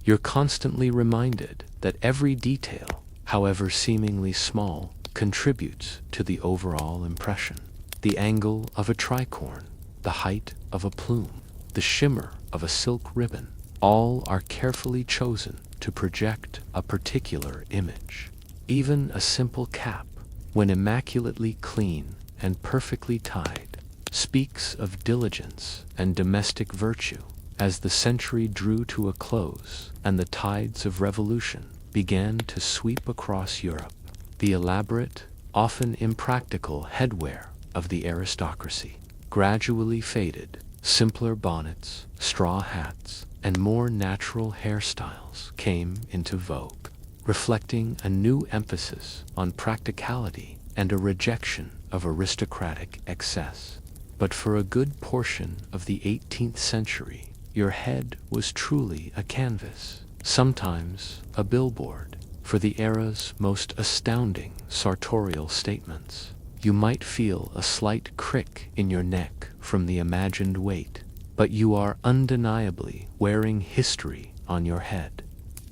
You're constantly reminded that every detail, however seemingly small, contributes to the overall impression. The angle of a tricorn, the height of a plume, the shimmer of a silk ribbon. All are carefully chosen to project a particular image. Even a simple cap, when immaculately clean and perfectly tied, speaks of diligence and domestic virtue. As the century drew to a close and the tides of revolution began to sweep across Europe, the elaborate, often impractical headwear of the aristocracy gradually faded. Simpler bonnets, straw hats, and more natural hairstyles came into vogue, reflecting a new emphasis on practicality and a rejection of aristocratic excess. But for a good portion of the 18th century, your head was truly a canvas, sometimes a billboard, for the era's most astounding sartorial statements. You might feel a slight crick in your neck from the imagined weight, but you are undeniably wearing history on your head.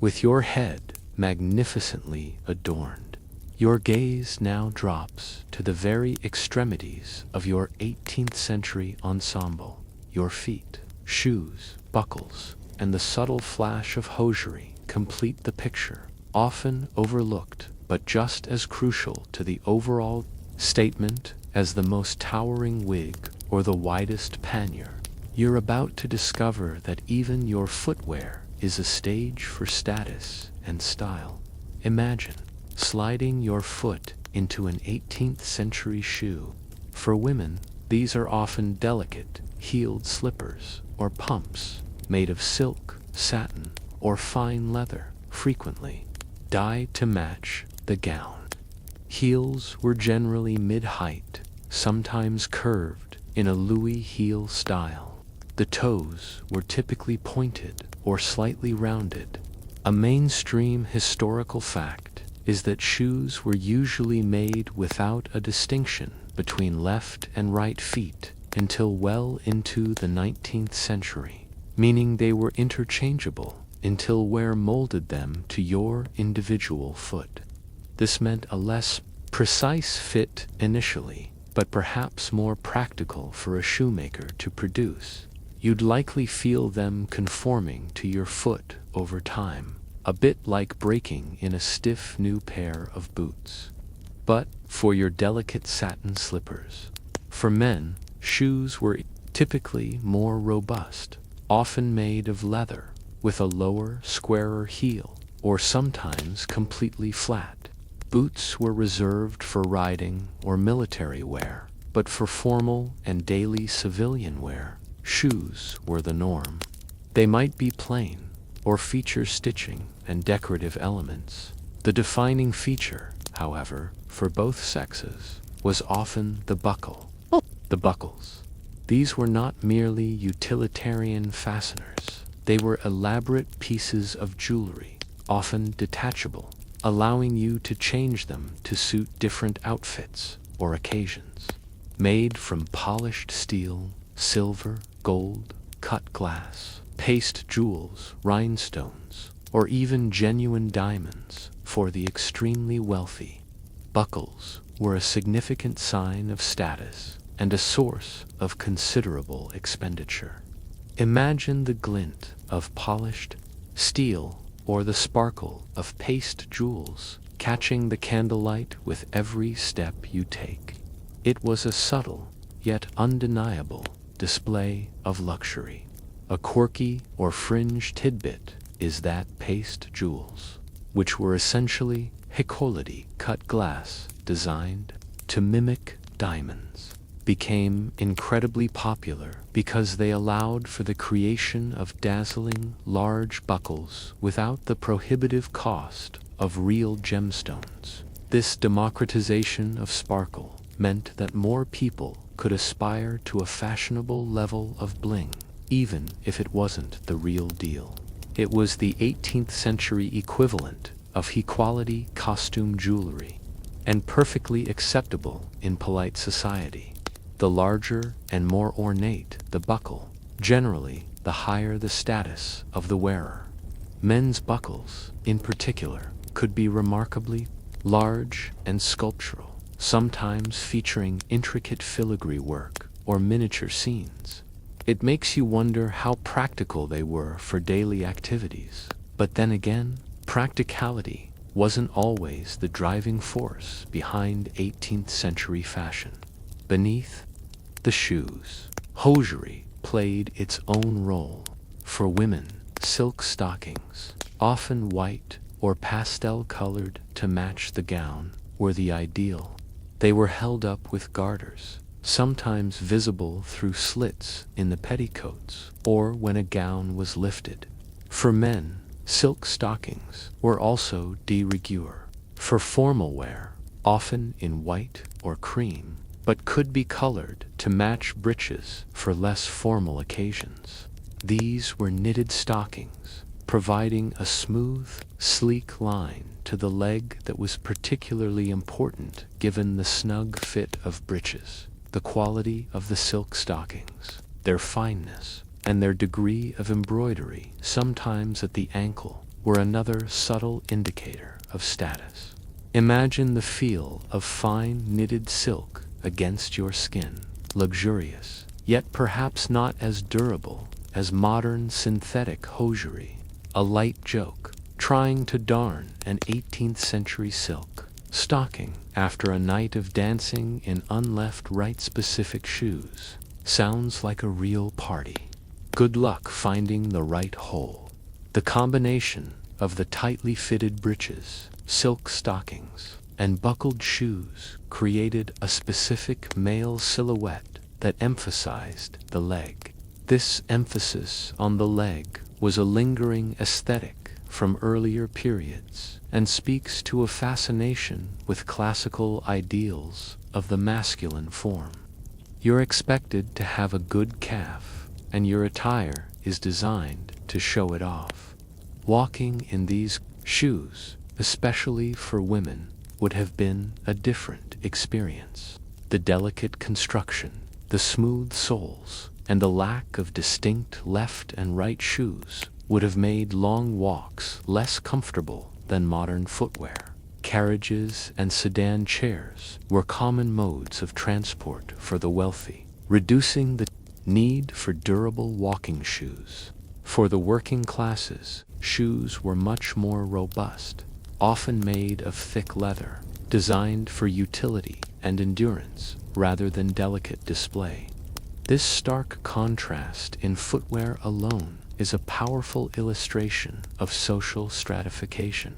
With your head magnificently adorned, your gaze now drops to the very extremities of your 18th century ensemble. Your feet, shoes, buckles, and the subtle flash of hosiery complete the picture, often overlooked but just as crucial to the overall statement as the most towering wig or the widest pannier. You're about to discover that even your footwear is a stage for status and style. Imagine sliding your foot into an 18th century shoe. For women, these are often delicate, heeled slippers or pumps made of silk, satin, or fine leather, frequently dyed to match the gown. Heels were generally mid-height, sometimes curved in a Louis heel style. The toes were typically pointed or slightly rounded. A mainstream historical fact is that shoes were usually made without a distinction between left and right feet until well into the 19th century, meaning they were interchangeable until wear molded them to your individual foot. This meant a less precise fit initially, but perhaps more practical for a shoemaker to produce. You'd likely feel them conforming to your foot over time, a bit like breaking in a stiff new pair of boots. But for your delicate satin slippers. For men, shoes were typically more robust, often made of leather, with a lower, squarer heel, or sometimes completely flat. Boots were reserved for riding or military wear, but for formal and daily civilian wear, shoes were the norm. They might be plain, or feature stitching and decorative elements. The defining feature, however, for both sexes, was often the buckle. The buckles. These were not merely utilitarian fasteners. They were elaborate pieces of jewelry, often detachable, allowing you to change them to suit different outfits or occasions. Made from polished steel, silver, gold, cut glass, paste jewels, rhinestones, or even genuine diamonds for the extremely wealthy. Buckles were a significant sign of status and a source of considerable expenditure. Imagine the glint of polished steel or the sparkle of paste jewels catching the candlelight with every step you take. It was a subtle, yet undeniable, display of luxury. A quirky or fringe tidbit is that paste jewels, which were essentially high-quality cut glass designed to mimic diamonds, became incredibly popular because they allowed for the creation of dazzling, large buckles without the prohibitive cost of real gemstones. This democratization of sparkle meant that more people could aspire to a fashionable level of bling, even if it wasn't the real deal. It was the 18th century equivalent of high-quality costume jewelry, and perfectly acceptable in polite society. The larger and more ornate the buckle, generally the higher the status of the wearer. Men's buckles, in particular, could be remarkably large and sculptural, sometimes featuring intricate filigree work or miniature scenes. It makes you wonder how practical they were for daily activities. But then again, practicality wasn't always the driving force behind 18th century fashion. Beneath the shoes, hosiery played its own role. For women, silk stockings, often white or pastel-colored to match the gown, were the ideal. They were held up with garters, sometimes visible through slits in the petticoats or when a gown was lifted. For men, silk stockings were also de rigueur, for formal wear, often in white or cream, but could be colored to match breeches for less formal occasions. These were knitted stockings, providing a smooth, sleek line to the leg that was particularly important given the snug fit of breeches. The quality of the silk stockings, their fineness, and their degree of embroidery, sometimes at the ankle, were another subtle indicator of status. Imagine the feel of fine knitted silk against your skin, luxurious, yet perhaps not as durable as modern synthetic hosiery. A light joke, trying to darn an 18th century silk stocking after a night of dancing in unleft right-specific shoes, sounds like a real party. Good luck finding the right hole. The combination of the tightly fitted breeches, silk stockings, and buckled shoes created a specific male silhouette that emphasized the leg. This emphasis on the leg was a lingering aesthetic from earlier periods and speaks to a fascination with classical ideals of the masculine form. You're expected to have a good calf, and your attire is designed to show it off. Walking in these shoes, especially for women, would have been a different experience. The delicate construction, the smooth soles, and the lack of distinct left and right shoes would have made long walks less comfortable than modern footwear. Carriages and sedan chairs were common modes of transport for the wealthy, reducing the need for durable walking shoes. For the working classes, shoes were much more robust, often made of thick leather, designed for utility and endurance rather than delicate display. This stark contrast in footwear alone is a powerful illustration of social stratification.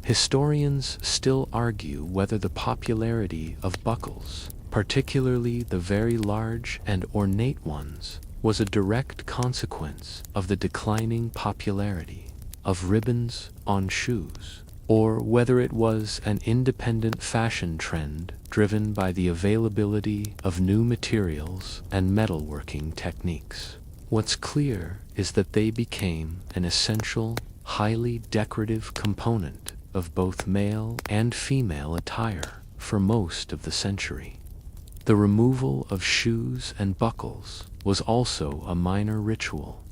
Historians still argue whether the popularity of buckles, particularly the very large and ornate ones, was a direct consequence of the declining popularity of ribbons on shoes, or whether it was an independent fashion trend driven by the availability of new materials and metalworking techniques. What's clear is that they became an essential, highly decorative component of both male and female attire for most of the century. The removal of shoes and buckles was also a minor ritual.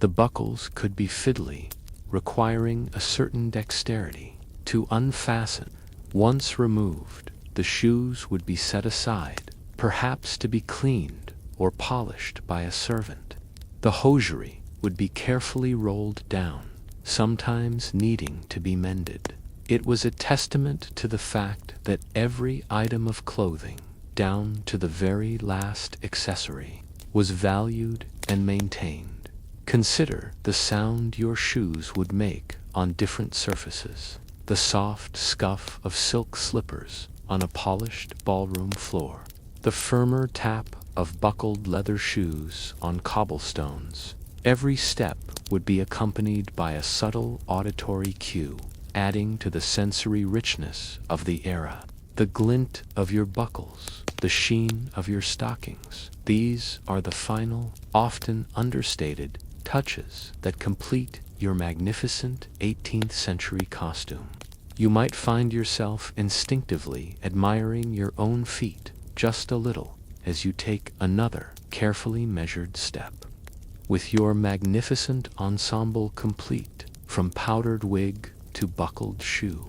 The buckles could be fiddly, requiring a certain dexterity to unfasten. Once removed, the shoes would be set aside, perhaps to be cleaned or polished by a servant. The hosiery would be carefully rolled down, sometimes needing to be mended. It was a testament to the fact that every item of clothing, down to the very last accessory, was valued and maintained. Consider the sound your shoes would make on different surfaces, the soft scuff of silk slippers on a polished ballroom floor, the firmer tap of buckled leather shoes on cobblestones. Every step would be accompanied by a subtle auditory cue, adding to the sensory richness of the era. The glint of your buckles, the sheen of your stockings, these are the final, often understated, touches that complete your magnificent 18th century costume. You might find yourself instinctively admiring your own feet just a little as you take another carefully measured step. With your magnificent ensemble complete, from powdered wig to buckled shoe,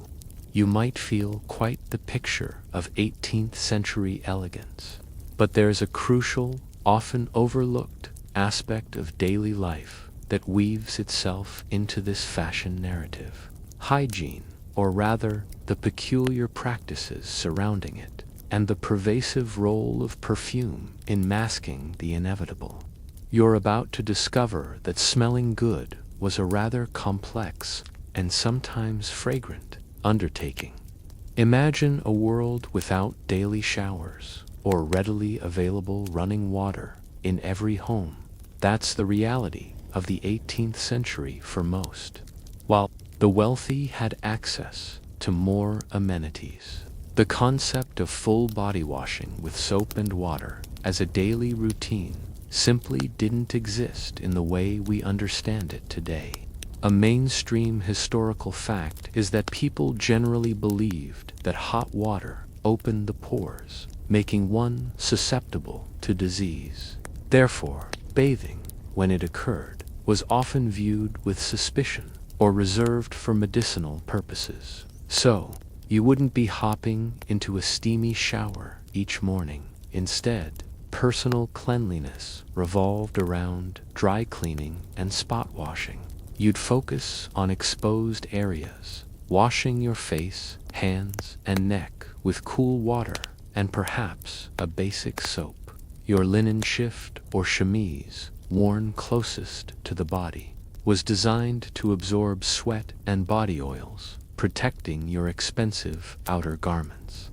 you might feel quite the picture of 18th century elegance. But there's a crucial, often overlooked aspect of daily life that weaves itself into this fashion narrative: hygiene, or rather, the peculiar practices surrounding it, and the pervasive role of perfume in masking the inevitable. You're about to discover that smelling good was a rather complex and sometimes fragrant undertaking. Imagine a world without daily showers or readily available running water in every home. That's the reality of the 18th century for most. While the wealthy had access to more amenities, the concept of full body washing with soap and water as a daily routine simply didn't exist in the way we understand it today. A mainstream historical fact is that people generally believed that hot water opened the pores, making one susceptible to disease. Therefore, bathing, when it occurred, was often viewed with suspicion or reserved for medicinal purposes. So, you wouldn't be hopping into a steamy shower each morning. Instead, personal cleanliness revolved around dry cleaning and spot washing. You'd focus on exposed areas, washing your face, hands, and neck with cool water and perhaps a basic soap. Your linen shift or chemise, worn closest to the body, was designed to absorb sweat and body oils, protecting your expensive outer garments.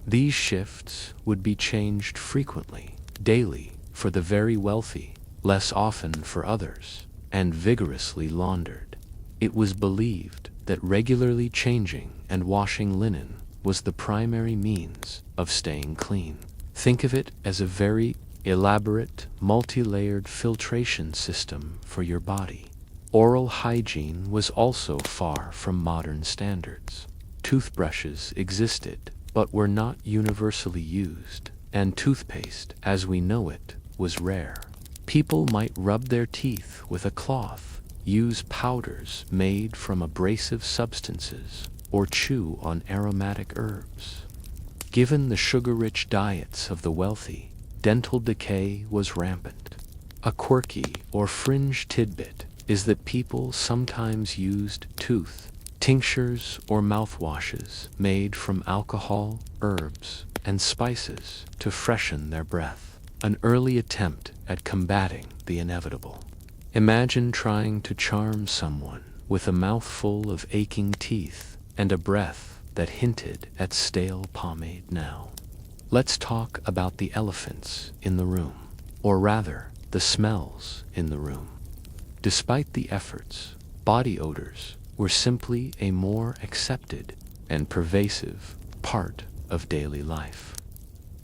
These shifts would be changed frequently, daily, for the very wealthy, less often for others, and vigorously laundered. It was believed that regularly changing and washing linen was the primary means of staying clean. Think of it as a very elaborate, multi-layered filtration system for your body. Oral hygiene was also far from modern standards. Toothbrushes existed, but were not universally used, and toothpaste, as we know it, was rare. People might rub their teeth with a cloth, use powders made from abrasive substances, or chew on aromatic herbs. Given the sugar-rich diets of the wealthy, dental decay was rampant. A quirky or fringe tidbit is that people sometimes used tinctures or mouthwashes made from alcohol, herbs, and spices to freshen their breath, an early attempt at combating the inevitable. Imagine trying to charm someone with a mouthful of aching teeth and a breath that hinted at stale pomade now. Let's talk about the elephants in the room, or rather, the smells in the room. Despite the efforts, body odors were simply a more accepted and pervasive part of daily life.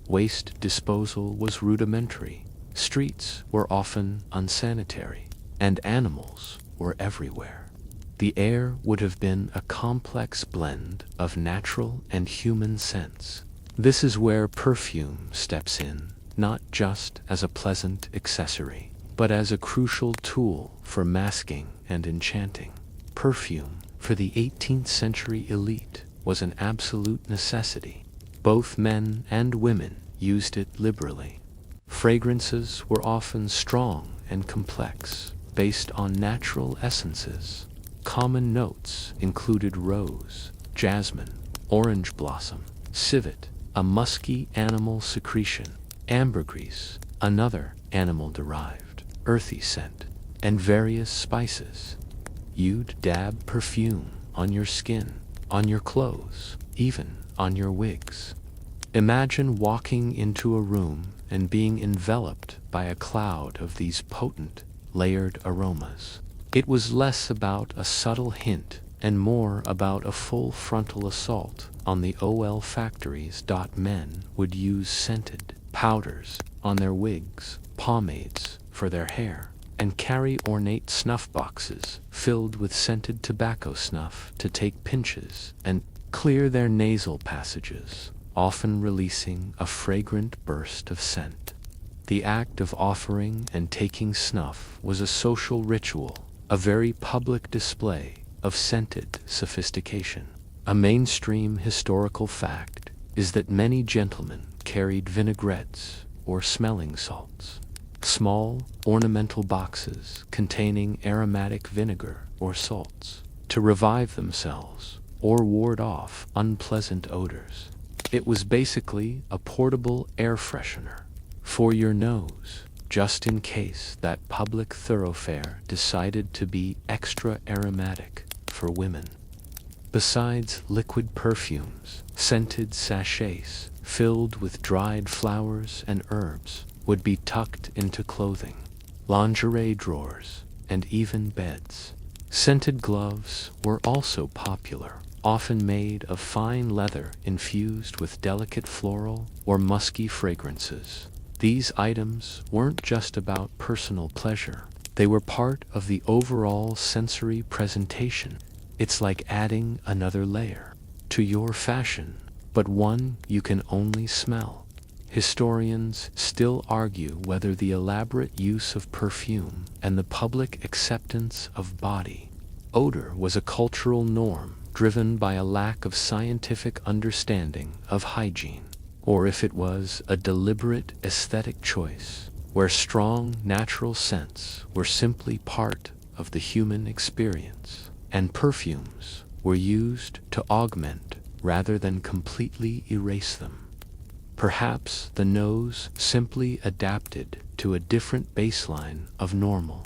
Waste disposal was rudimentary, streets were often unsanitary, and animals were everywhere. The air would have been a complex blend of natural and human scents. This is where perfume steps in, not just as a pleasant accessory, but as a crucial tool for masking and enchanting. Perfume, for the 18th century elite, was an absolute necessity. Both men and women used it liberally. Fragrances were often strong and complex, based on natural essences. Common notes included rose, jasmine, orange blossom, civet, a musky animal secretion, ambergris, another animal-derived, earthy scent, and various spices. You'd dab perfume on your skin, on your clothes, even on your wigs. Imagine walking into a room and being enveloped by a cloud of these potent, layered aromas. It was less about a subtle hint and more about a full frontal assault on the olfactories. Men would use scented powders on their wigs, pomades for their hair, and carry ornate snuff boxes filled with scented tobacco snuff to take pinches and clear their nasal passages, often releasing a fragrant burst of scent. The act of offering and taking snuff was a social ritual, a very public display of scented sophistication. A mainstream historical fact is that many gentlemen carried vinaigrettes or smelling salts. small, ornamental boxes containing aromatic vinegar or salts to revive themselves or ward off unpleasant odors. It was basically a portable air freshener for your nose, just in case that public thoroughfare decided to be extra aromatic for women. Besides liquid perfumes, scented sachets filled with dried flowers and herbs would be tucked into clothing, lingerie drawers, and even beds. Scented gloves were also popular, often made of fine leather infused with delicate floral or musky fragrances. These items weren't just about personal pleasure. They were part of the overall sensory presentation. It's like adding another layer to your fashion, but one you can only smell. Historians still argue whether the elaborate use of perfume and the public acceptance of body odor was a cultural norm driven by a lack of scientific understanding of hygiene, or if it was a deliberate aesthetic choice where strong natural scents were simply part of the human experience, and perfumes were used to augment rather than completely erase them. Perhaps the nose simply adapted to a different baseline of normal.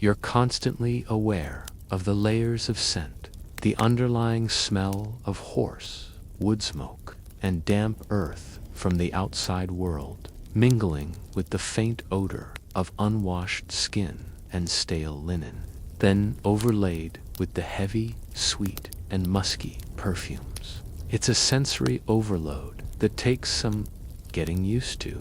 You're constantly aware of the layers of scent, the underlying smell of horse, wood smoke, and damp earth from the outside world, mingling with the faint odor of unwashed skin and stale linen, then overlaid with the heavy, sweet, and musky perfumes. It's a sensory overload that takes some getting used to.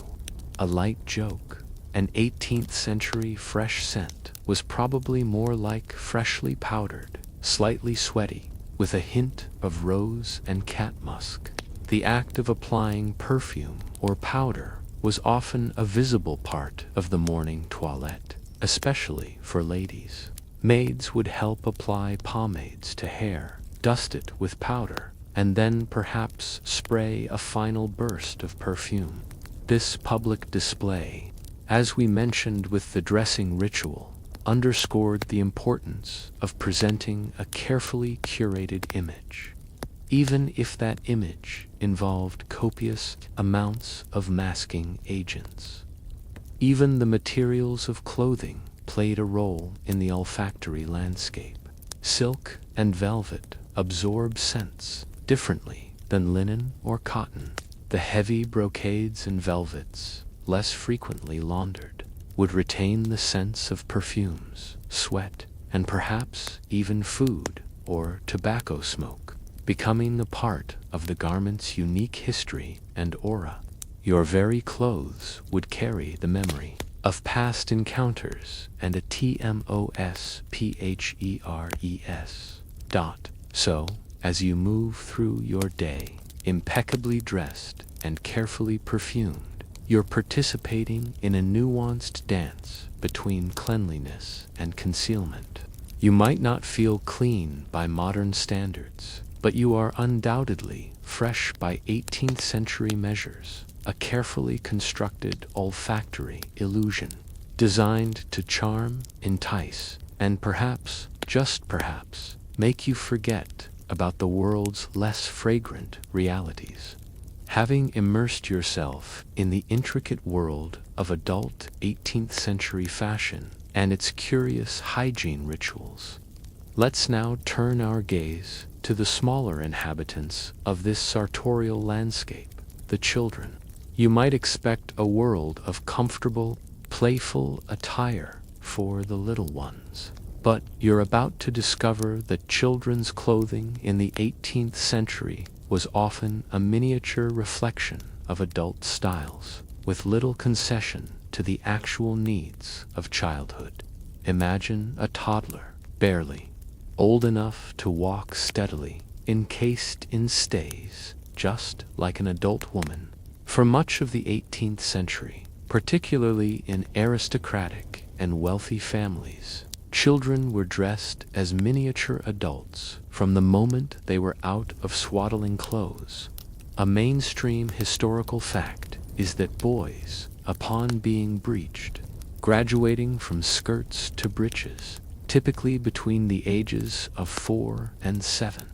A light joke, an 18th century fresh scent was probably more like freshly powdered, slightly sweaty, with a hint of rose and cat musk. The act of applying perfume or powder was often a visible part of the morning toilette, especially for ladies. Maids would help apply pomades to hair, dust it with powder, and then perhaps spray a final burst of perfume. This public display, as we mentioned with the dressing ritual, underscored the importance of presenting a carefully curated image, even if that image involved copious amounts of masking agents. Even the materials of clothing played a role in the olfactory landscape. Silk and velvet absorb scents differently than linen or cotton. The heavy brocades and velvets, less frequently laundered, would retain the scents of perfumes, sweat, and perhaps even food or tobacco smoke, becoming a part of the garment's unique history and aura. Your very clothes would carry the memory of past encounters and a TMOSPHERES. So, as you move through your day, impeccably dressed and carefully perfumed, you're participating in a nuanced dance between cleanliness and concealment. You might not feel clean by modern standards, but you are undoubtedly fresh by 18th century measures, a carefully constructed olfactory illusion, designed to charm, entice, and perhaps, just perhaps, make you forget about the world's less fragrant realities. Having immersed yourself in the intricate world of adult 18th century fashion and its curious hygiene rituals, let's now turn our gaze to the smaller inhabitants of this sartorial landscape, the children. You might expect a world of comfortable, playful attire for the little ones, but you're about to discover that children's clothing in the 18th century was often a miniature reflection of adult styles, with little concession to the actual needs of childhood. Imagine a toddler, barely old enough to walk steadily, encased in stays, just like an adult woman. For much of the 18th century, particularly in aristocratic and wealthy families, children were dressed as miniature adults from the moment they were out of swaddling clothes. A mainstream historical fact is that boys, upon being breeched, graduating from skirts to breeches, typically between the ages of 4 and 7,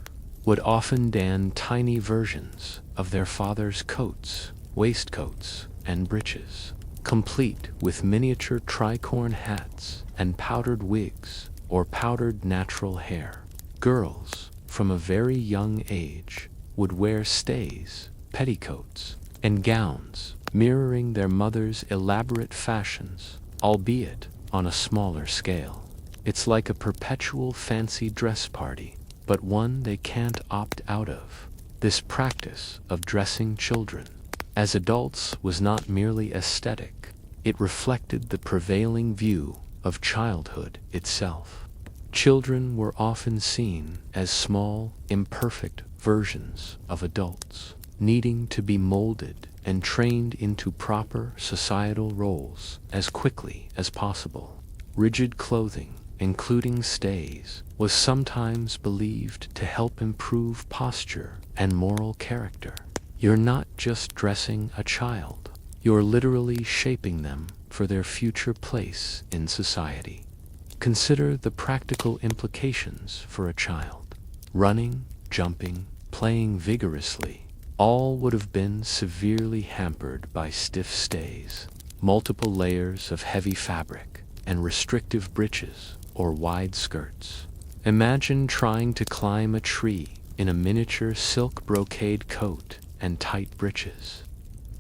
would often don tiny versions of their father's coats, waistcoats, and breeches, complete with miniature tricorn hats and powdered wigs or powdered natural hair. Girls, from a very young age, would wear stays, petticoats, and gowns, mirroring their mother's elaborate fashions, albeit on a smaller scale. It's like a perpetual fancy dress party, but one they can't opt out of. This practice of dressing children as adults was not merely aesthetic, it reflected the prevailing view of childhood itself. Children were often seen as small, imperfect versions of adults, needing to be molded and trained into proper societal roles as quickly as possible. Rigid clothing, including stays, was sometimes believed to help improve posture and moral character. You're not just dressing a child, you're literally shaping them for their future place in society. Consider the practical implications for a child. Running, jumping, playing vigorously, all would have been severely hampered by stiff stays, multiple layers of heavy fabric, and restrictive breeches or wide skirts. Imagine trying to climb a tree in a miniature silk brocade coat and tight breeches.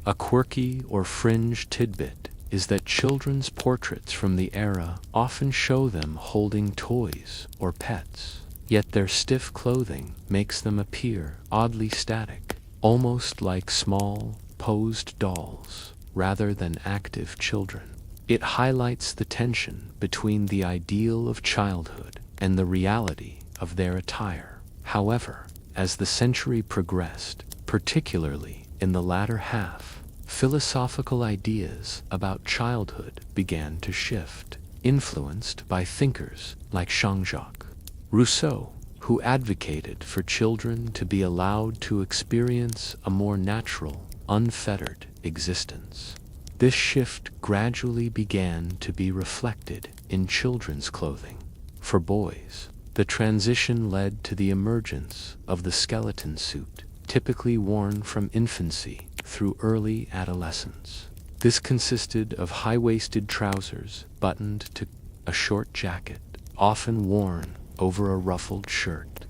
A quirky or fringe tidbit is that children's portraits from the era often show them holding toys or pets, yet their stiff clothing makes them appear oddly static, almost like small, posed dolls rather than active children. It highlights the tension between the ideal of childhood and the reality of their attire. However, as the century progressed, particularly in the latter half, philosophical ideas about childhood began to shift, influenced by thinkers like Jean-Jacques Rousseau, who advocated for children to be allowed to experience a more natural, unfettered existence. This shift gradually began to be reflected in children's clothing. For boys, the transition led to the emergence of the skeleton suit, typically worn from infancy through early adolescence. This consisted of high-waisted trousers buttoned to a short jacket, often worn over a ruffled shirt.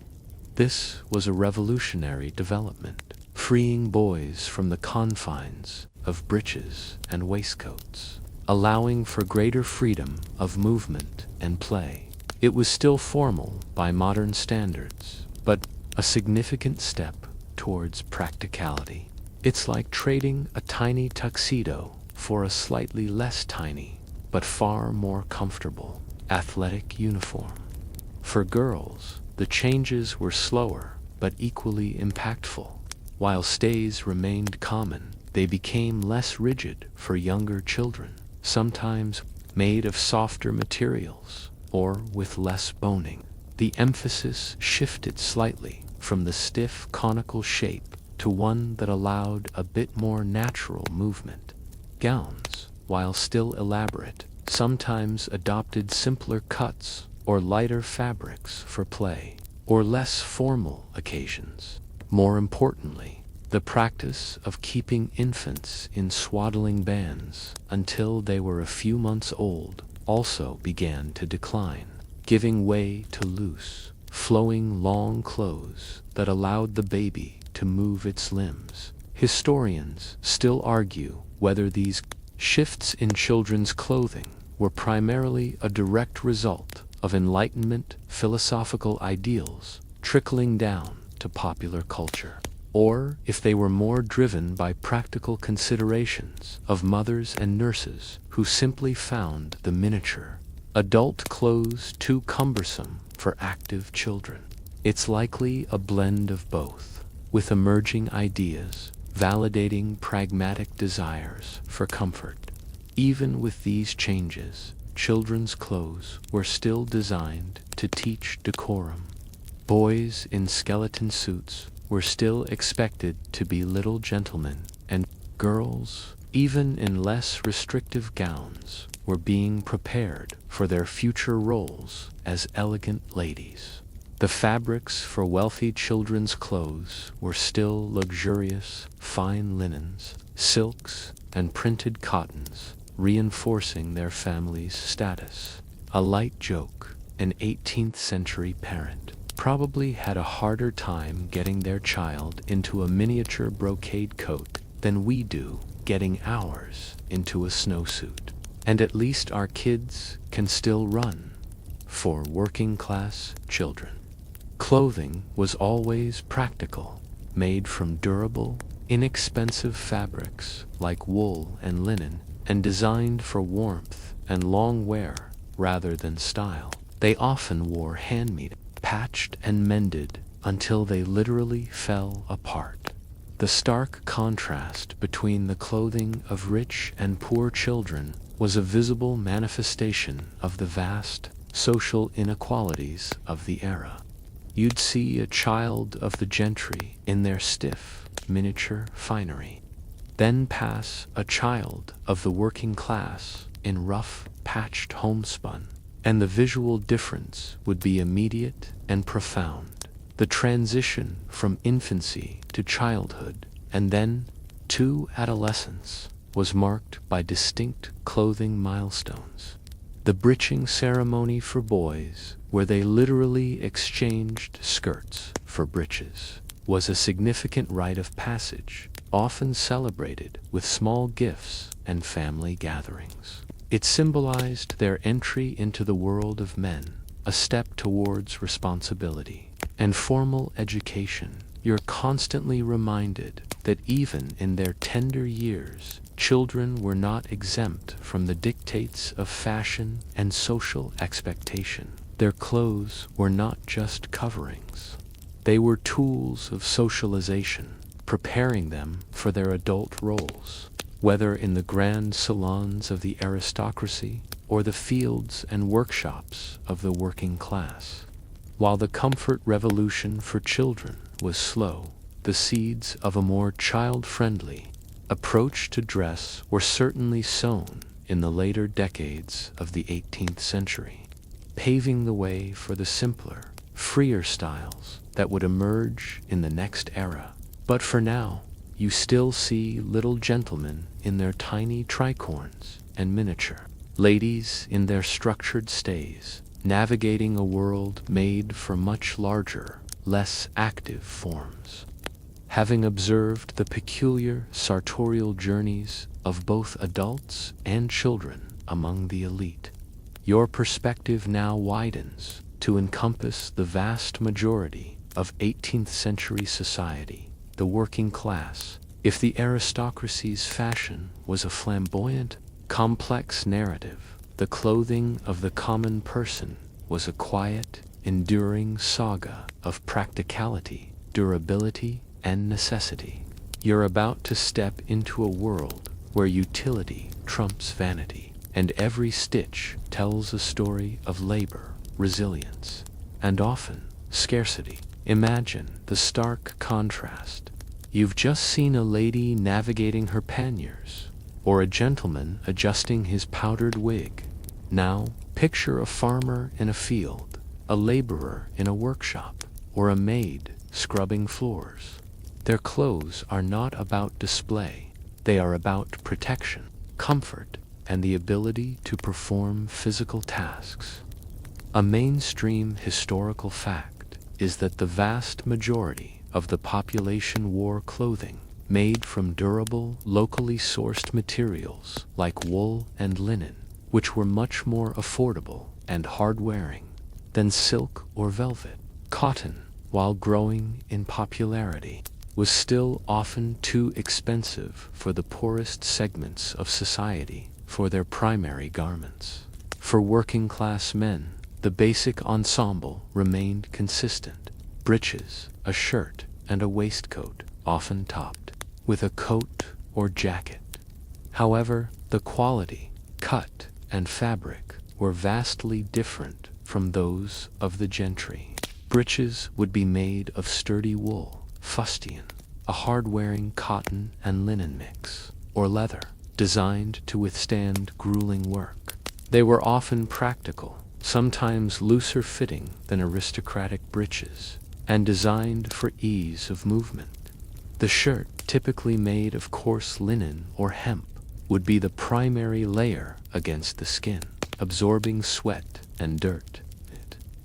This was a revolutionary development, freeing boys from the confines of breeches and waistcoats, allowing for greater freedom of movement and play. It was still formal by modern standards, but a significant step towards practicality. It's like trading a tiny tuxedo for a slightly less tiny, but far more comfortable, athletic uniform. For girls, the changes were slower but equally impactful. While stays remained common, they became less rigid for younger children, sometimes made of softer materials or with less boning. The emphasis shifted slightly from the stiff conical shape to one that allowed a bit more natural movement. Gowns, while still elaborate, sometimes adopted simpler cuts or lighter fabrics for play or less formal occasions. More importantly, the practice of keeping infants in swaddling bands until they were a few months old also began to decline, giving way to loose, flowing long clothes that allowed the baby to move its limbs. Historians still argue whether these shifts in children's clothing were primarily a direct result of Enlightenment philosophical ideals trickling down to popular culture, or if they were more driven by practical considerations of mothers and nurses who simply found the miniature adult clothes too cumbersome for active children. It's likely a blend of both, with emerging ideas validating pragmatic desires for comfort. Even with these changes, children's clothes were still designed to teach decorum. Boys in skeleton suits were still expected to be little gentlemen, and girls, even in less restrictive gowns, were being prepared for their future roles as elegant ladies. The fabrics for wealthy children's clothes were still luxurious, fine linens, silks, and printed cottons, reinforcing their family's status. A light joke: an 18th century parent probably had a harder time getting their child into a miniature brocade coat than we do getting ours into a snowsuit. And at least our kids can still run. For working class children, clothing was always practical, made from durable, inexpensive fabrics like wool and linen, and designed for warmth and long wear rather than style. They often wore hand-made, patched and mended until they literally fell apart. The stark contrast between the clothing of rich and poor children was a visible manifestation of the vast social inequalities of the era. You'd see a child of the gentry in their stiff, miniature finery, then pass a child of the working class in rough, patched homespun, and the visual difference would be immediate and profound. The transition from infancy to childhood, and then to adolescence, was marked by distinct clothing milestones. The breeching ceremony for boys, where they literally exchanged skirts for breeches, was a significant rite of passage, often celebrated with small gifts and family gatherings. It symbolized their entry into the world of men, a step towards responsibility and formal education. You're constantly reminded that even in their tender years, children were not exempt from the dictates of fashion and social expectation. Their clothes were not just coverings. They were tools of socialization, preparing them for their adult roles, whether in the grand salons of the aristocracy or the fields and workshops of the working class. While the comfort revolution for children was slow, the seeds of a more child-friendly approach to dress were certainly sown in the later decades of the 18th century, paving the way for the simpler, freer styles that would emerge in the next era. But for now, you still see little gentlemen in their tiny tricorns and miniature, ladies in their structured stays, navigating a world made for much larger, less active forms. Having observed the peculiar sartorial journeys of both adults and children among the elite, your perspective now widens to encompass the vast majority of 18th century society, the working class. If the aristocracy's fashion was a flamboyant, complex narrative, the clothing of the common person was a quiet, enduring saga of practicality, durability, and necessity. You're about to step into a world where utility trumps vanity, and every stitch tells a story of labor, resilience, and often scarcity. Imagine the stark contrast. You've just seen a lady navigating her panniers, or a gentleman adjusting his powdered wig. Now, picture a farmer in a field, a laborer in a workshop, or a maid scrubbing floors. Their clothes are not about display. They are about protection, comfort, and the ability to perform physical tasks. A mainstream historical fact is that the vast majority of the population wore clothing made from durable, locally sourced materials like wool and linen, which were much more affordable and hard-wearing than silk or velvet. Cotton, while growing in popularity, was still often too expensive for the poorest segments of society for their primary garments. For working-class men, the basic ensemble remained consistent: breeches, a shirt, and a waistcoat, often topped with a coat or jacket. However, the quality, cut, and fabric were vastly different from those of the gentry. Breeches would be made of sturdy wool, fustian, a hard-wearing cotton and linen mix, or leather, designed to withstand grueling work. They were often practical, sometimes looser fitting than aristocratic breeches, and designed for ease of movement. The shirt, typically made of coarse linen or hemp, would be the primary layer against the skin, absorbing sweat and dirt.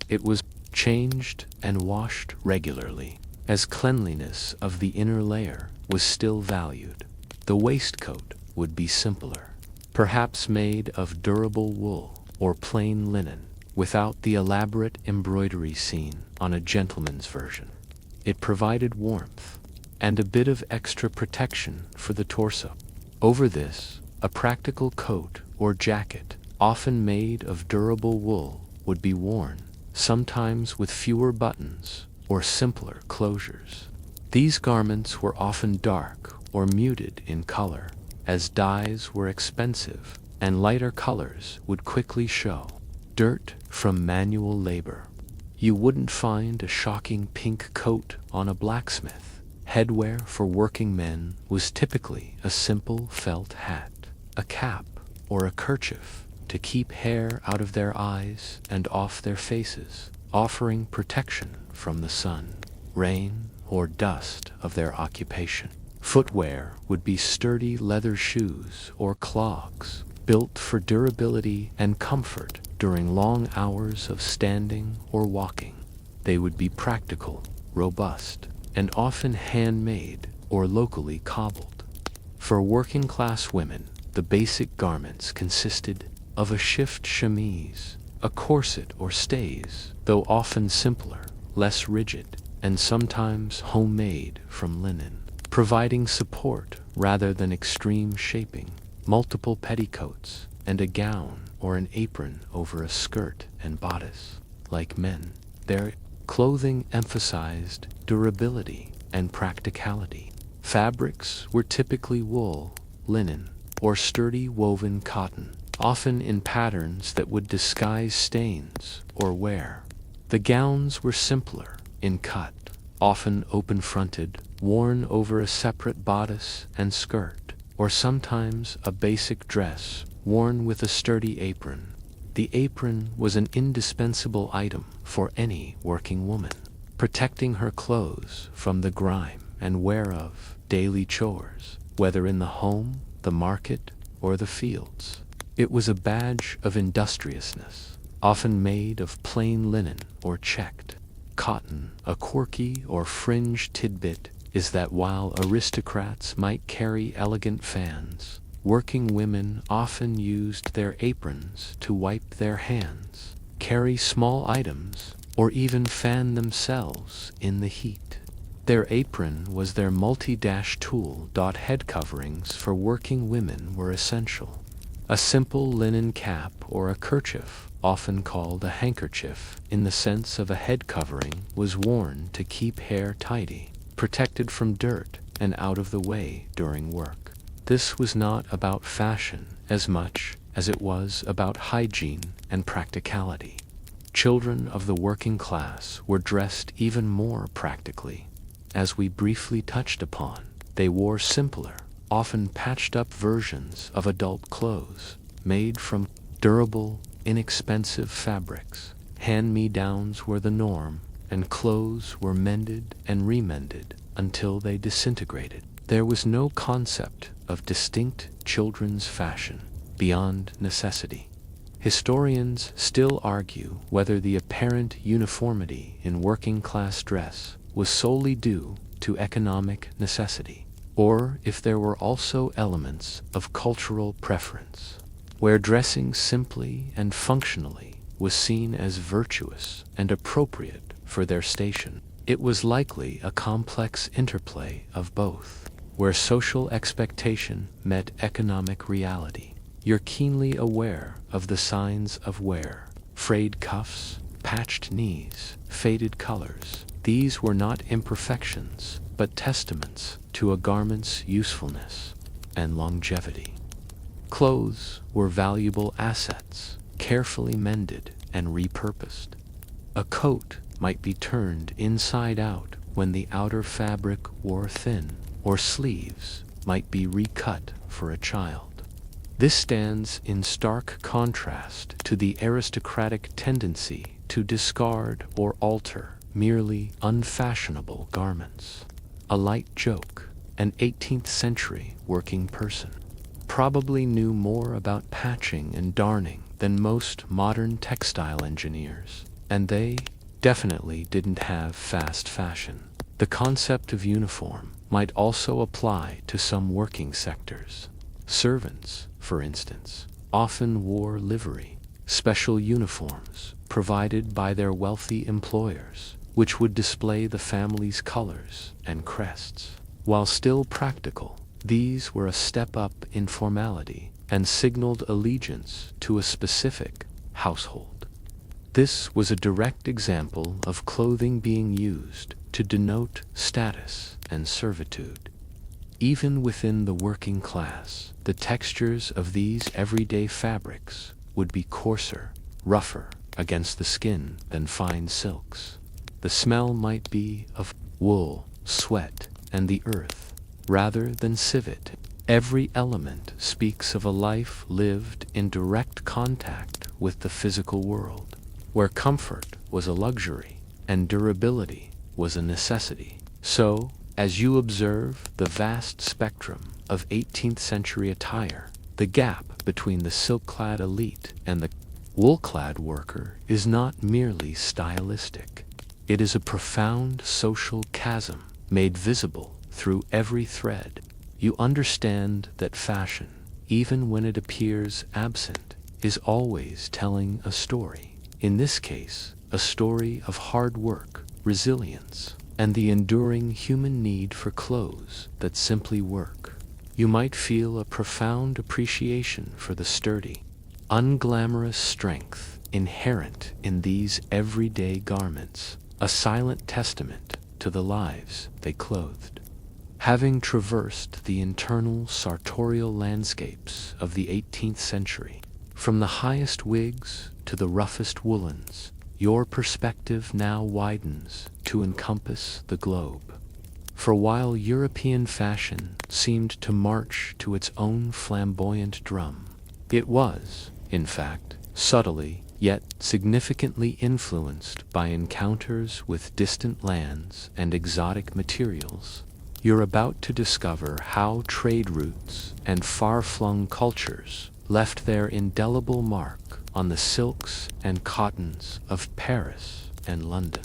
It was changed and washed regularly, as cleanliness of the inner layer was still valued. The waistcoat would be simpler, perhaps made of durable wool or plain linen, without the elaborate embroidery seen on a gentleman's version. It provided warmth and a bit of extra protection for the torso. Over this, a practical coat or jacket, often made of durable wool, would be worn, sometimes with fewer buttons or simpler closures. These garments were often dark or muted in color, as dyes were expensive and lighter colors would quickly show. Dirt from manual labor. You wouldn't find a shocking pink coat on a blacksmith. Headwear for working men was typically a simple felt hat, a cap, or a kerchief to keep hair out of their eyes and off their faces, offering protection from the sun, rain, or dust of their occupation. Footwear would be sturdy leather shoes or clogs, built for durability and comfort during long hours of standing or walking. They would be practical, robust, and often handmade or locally cobbled. For working-class women, the basic garments consisted of a shift chemise, a corset or stays, though often simpler, less rigid, and sometimes homemade from linen, providing support rather than extreme shaping, multiple petticoats, and a gown or an apron over a skirt and bodice. Like men, their clothing emphasized durability and practicality. Fabrics were typically wool, linen, or sturdy woven cotton, often in patterns that would disguise stains or wear. The gowns were simpler in cut, often open-fronted, worn over a separate bodice and skirt, or sometimes a basic dress worn with a sturdy apron. The apron was an indispensable item for any working woman, protecting her clothes from the grime and wear of daily chores, whether in the home, the market, or the fields. It was a badge of industriousness, often made of plain linen or checked cotton. A quirky or fringe tidbit is that while aristocrats might carry elegant fans, working women often used their aprons to wipe their hands, carry small items, or even fan themselves in the heat. Their apron was their multi-dash tool. Head coverings for working women were essential. A simple linen cap or a kerchief, often called a handkerchief in the sense of a head covering, was worn to keep hair tidy, protected from dirt, and out of the way during work. This was not about fashion as much as it was about hygiene and practicality. Children of the working class were dressed even more practically. As we briefly touched upon, they wore simpler, often patched-up versions of adult clothes, made from durable, inexpensive fabrics. Hand-me-downs were the norm, and clothes were mended and remended until they disintegrated. There was no concept of distinct children's fashion beyond necessity. Historians still argue whether the apparent uniformity in working-class dress was solely due to economic necessity, or if there were also elements of cultural preference, where dressing simply and functionally was seen as virtuous and appropriate for their station. It was likely a complex interplay of both, where social expectation met economic reality. You're keenly aware of the signs of wear: frayed cuffs, patched knees, faded colors. These were not imperfections, but testaments to a garment's usefulness and longevity. Clothes were valuable assets, carefully mended and repurposed. A coat might be turned inside out when the outer fabric wore thin, or sleeves might be recut for a child. This stands in stark contrast to the aristocratic tendency to discard or alter merely unfashionable garments. A light joke, an 18th century working person probably knew more about patching and darning than most modern textile engineers, and they definitely didn't have fast fashion. The concept of uniform might also apply to some working sectors. Servants, for instance, often wore livery, special uniforms provided by their wealthy employers, which would display the family's colors and crests. While still practical, these were a step up in formality and signaled allegiance to a specific household. This was a direct example of clothing being used to denote status and servitude. Even within the working class, the textures of these everyday fabrics would be coarser, rougher against the skin than fine silks. The smell might be of wool, sweat, and the earth, rather than civet. Every element speaks of a life lived in direct contact with the physical world, where comfort was a luxury and durability was a necessity. So, as you observe the vast spectrum of 18th century attire, the gap between the silk-clad elite and the wool-clad worker is not merely stylistic. It is a profound social chasm made visible through every thread. You understand that fashion, even when it appears absent, is always telling a story. In this case, a story of hard work, resilience, and the enduring human need for clothes that simply work. You might feel a profound appreciation for the sturdy, unglamorous strength inherent in these everyday garments, a silent testament to the lives they clothed. Having traversed the internal sartorial landscapes of the 18th century, from the highest wigs to the roughest woolens, your perspective now widens to encompass the globe. For while European fashion seemed to march to its own flamboyant drum, it was, in fact, subtly yet significantly influenced by encounters with distant lands and exotic materials. You're about to discover how trade routes and far-flung cultures left their indelible mark on the silks and cottons of Paris and London.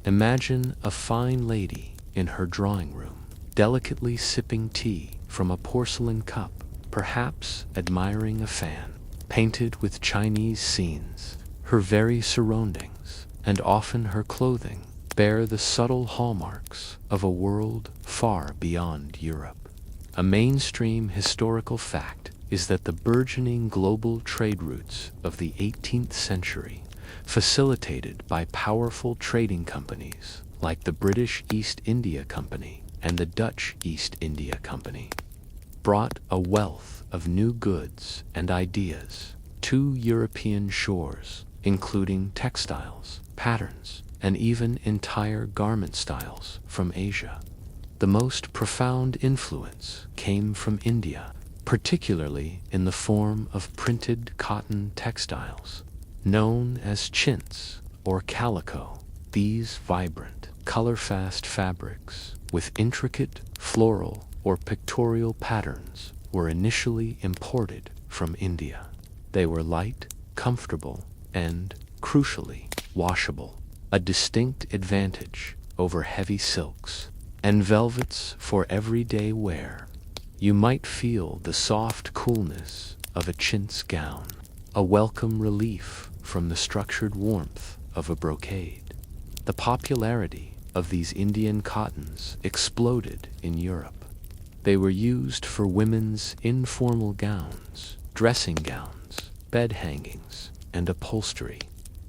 Imagine a fine lady in her drawing room, delicately sipping tea from a porcelain cup, perhaps admiring a fan painted with Chinese scenes. Her very surroundings, and often her clothing, bear the subtle hallmarks of a world far beyond Europe. A mainstream historical fact is that the burgeoning global trade routes of the 18th century, facilitated by powerful trading companies like the British East India Company and the Dutch East India Company, brought a wealth of new goods and ideas to European shores, including textiles, patterns, and even entire garment styles from Asia. The most profound influence came from India, particularly in the form of printed cotton textiles, known as chintz or calico. These vibrant, color-fast fabrics with intricate floral or pictorial patterns were initially imported from India. They were light, comfortable, and, crucially, washable, a distinct advantage over heavy silks and velvets for everyday wear. You might feel the soft coolness of a chintz gown, a welcome relief from the structured warmth of a brocade. The popularity of these Indian cottons exploded in Europe. They were used for women's informal gowns, dressing gowns, bed hangings, and upholstery.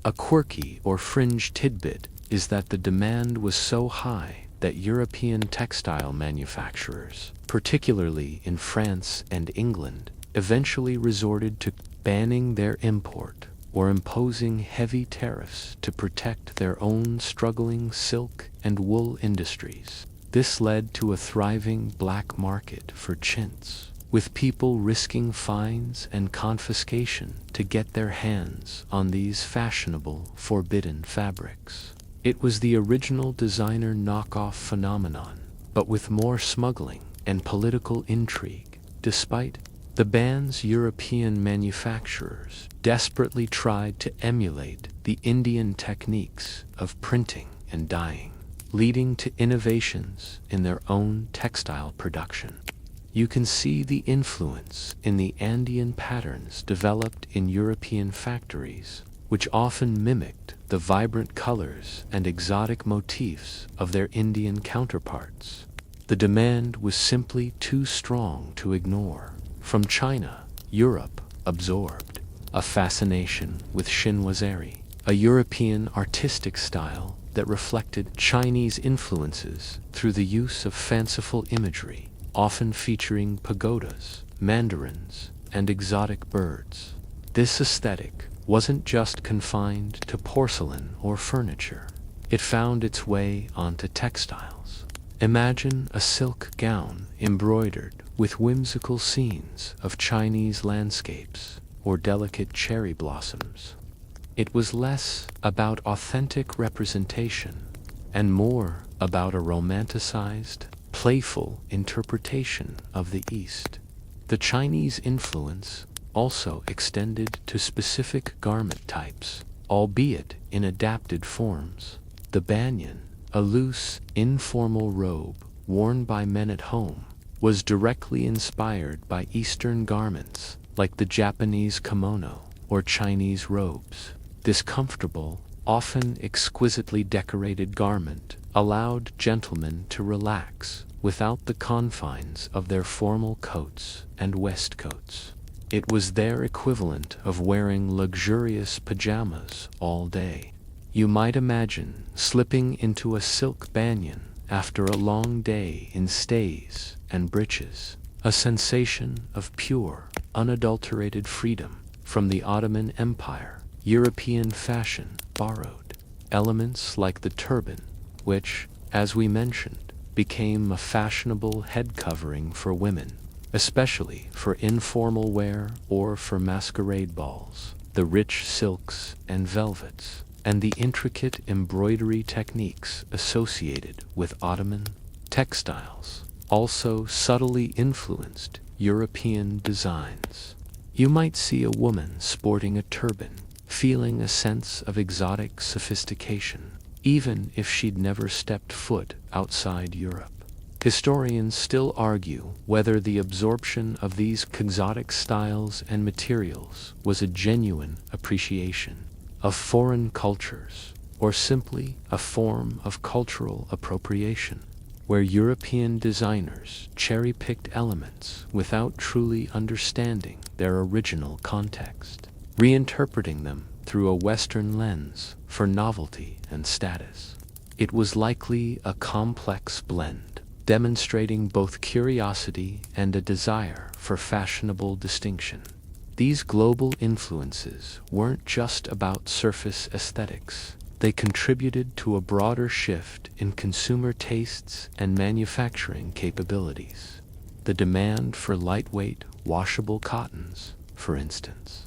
A quirky or fringe tidbit is that the demand was so high that European textile manufacturers, particularly in France and England, eventually resorted to banning their import or imposing heavy tariffs to protect their own struggling silk and wool industries. This led to a thriving black market for chintz, with people risking fines and confiscation to get their hands on these fashionable, forbidden fabrics. It was the original designer knockoff phenomenon, but with more smuggling and political intrigue. Despite the ban's European manufacturers desperately tried to emulate the Indian techniques of printing and dyeing, leading to innovations in their own textile production. You can see the influence in the Andean patterns developed in European factories, which often mimicked the vibrant colors and exotic motifs of their Indian counterparts. The demand was simply too strong to ignore. From China, Europe absorbed a fascination with chinoiserie, a European artistic style that reflected Chinese influences through the use of fanciful imagery, often featuring pagodas, mandarins, and exotic birds. This aesthetic wasn't just confined to porcelain or furniture. It found its way onto textiles. Imagine a silk gown embroidered with whimsical scenes of Chinese landscapes or delicate cherry blossoms. It was less about authentic representation and more about a romanticized, playful interpretation of the East. The Chinese influence also extended to specific garment types, albeit in adapted forms. The banyan, a loose, informal robe worn by men at home, was directly inspired by Eastern garments like the Japanese kimono or Chinese robes. This comfortable, often exquisitely decorated garment allowed gentlemen to relax without the confines of their formal coats and waistcoats. It was their equivalent of wearing luxurious pajamas all day. You might imagine slipping into a silk banyan after a long day in stays and breeches, a sensation of pure, unadulterated freedom. From the Ottoman Empire, European fashion borrowed elements like the turban, which, as we mentioned, became a fashionable head covering for women, especially for informal wear or for masquerade balls. The rich silks and velvets, and the intricate embroidery techniques associated with Ottoman textiles also subtly influenced European designs. You might see a woman sporting a turban, feeling a sense of exotic sophistication, even if she'd never stepped foot outside Europe. Historians still argue whether the absorption of these exotic styles and materials was a genuine appreciation of foreign cultures, or simply a form of cultural appropriation, where European designers cherry-picked elements without truly understanding their original context, reinterpreting them through a Western lens for novelty and status. It was likely a complex blend, demonstrating both curiosity and a desire for fashionable distinction. These global influences weren't just about surface aesthetics. They contributed to a broader shift in consumer tastes and manufacturing capabilities. The demand for lightweight, washable cottons, for instance,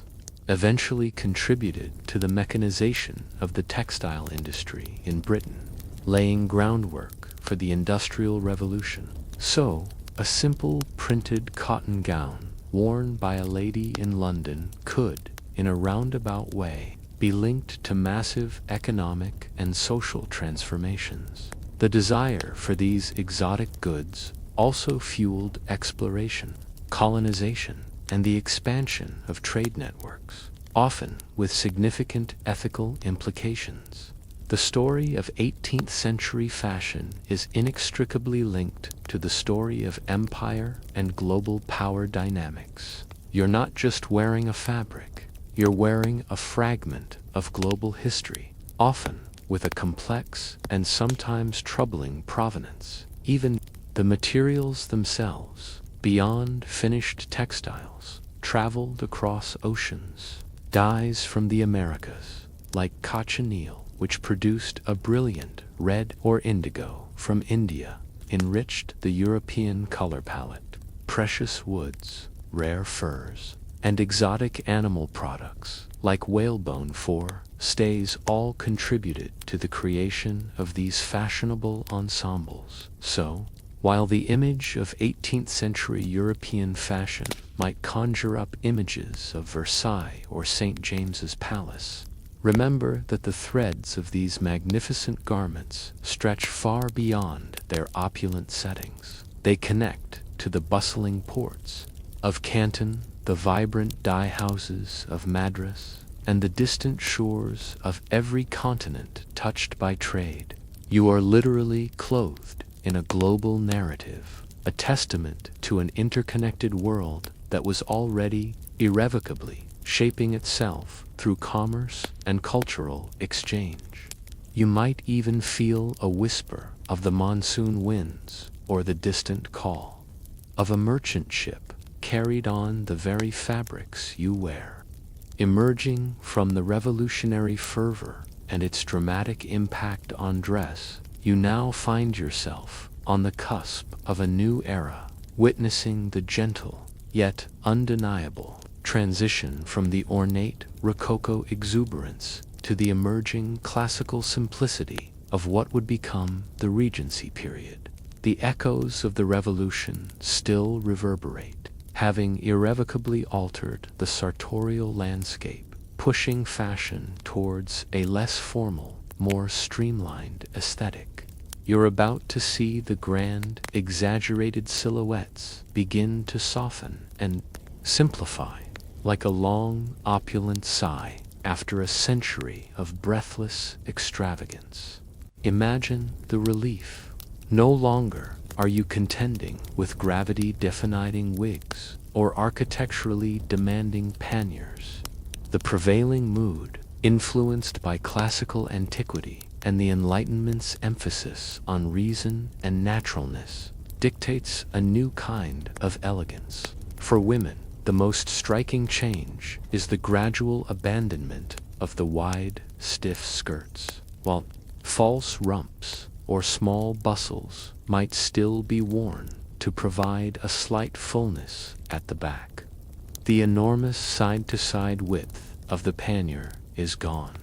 eventually contributed to the mechanization of the textile industry in Britain, laying groundwork for the Industrial Revolution. So, a simple printed cotton gown worn by a lady in London could, in a roundabout way, be linked to massive economic and social transformations. The desire for these exotic goods also fueled exploration, colonization, and the expansion of trade networks, often with significant ethical implications. The story of 18th century fashion is inextricably linked to the story of empire and global power dynamics. You're not just wearing a fabric, you're wearing a fragment of global history, often with a complex and sometimes troubling provenance. Even the materials themselves, beyond finished textiles, traveled across oceans. Dyes from the Americas, like cochineal, which produced a brilliant red or indigo from India, enriched the European color palette. precious woods, rare furs, and exotic animal products like whalebone for stays all contributed to the creation of these fashionable ensembles. So, while the image of 18th century European fashion might conjure up images of Versailles or St. James's Palace, remember that the threads of these magnificent garments stretch far beyond their opulent settings. They connect to the bustling ports of Canton, the vibrant dye houses of Madras, and the distant shores of every continent touched by trade. You are literally clothed in a global narrative, a testament to an interconnected world that was already irrevocably shaping itself through commerce and cultural exchange. You might even feel a whisper of the monsoon winds or the distant call of a merchant ship carried on the very fabrics you wear. Emerging from the revolutionary fervor and its dramatic impact on dress, you now find yourself on the cusp of a new era, witnessing the gentle, yet undeniable, transition from the ornate Rococo exuberance to the emerging classical simplicity of what would become the Regency period. The echoes of the Revolution still reverberate, having irrevocably altered the sartorial landscape, pushing fashion towards a less formal, more streamlined aesthetic. You're about to see the grand, exaggerated silhouettes begin to soften and simplify, like a long, opulent sigh after a century of breathless extravagance. Imagine the relief. No longer are you contending with gravity-defying wigs or architecturally demanding panniers. The prevailing mood, influenced by classical antiquity and the Enlightenment's emphasis on reason and naturalness, dictates a new kind of elegance. For women, the most striking change is the gradual abandonment of the wide, stiff skirts, while false rumps or small bustles might still be worn to provide a slight fullness at the back. The enormous side-to-side width of the pannier is gone.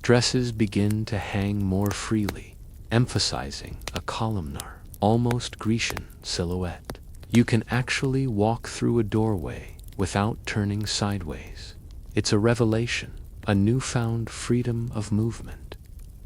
Dresses begin to hang more freely, emphasizing a columnar, almost Grecian silhouette. You can actually walk through a doorway without turning sideways. It's a revelation, a newfound freedom of movement.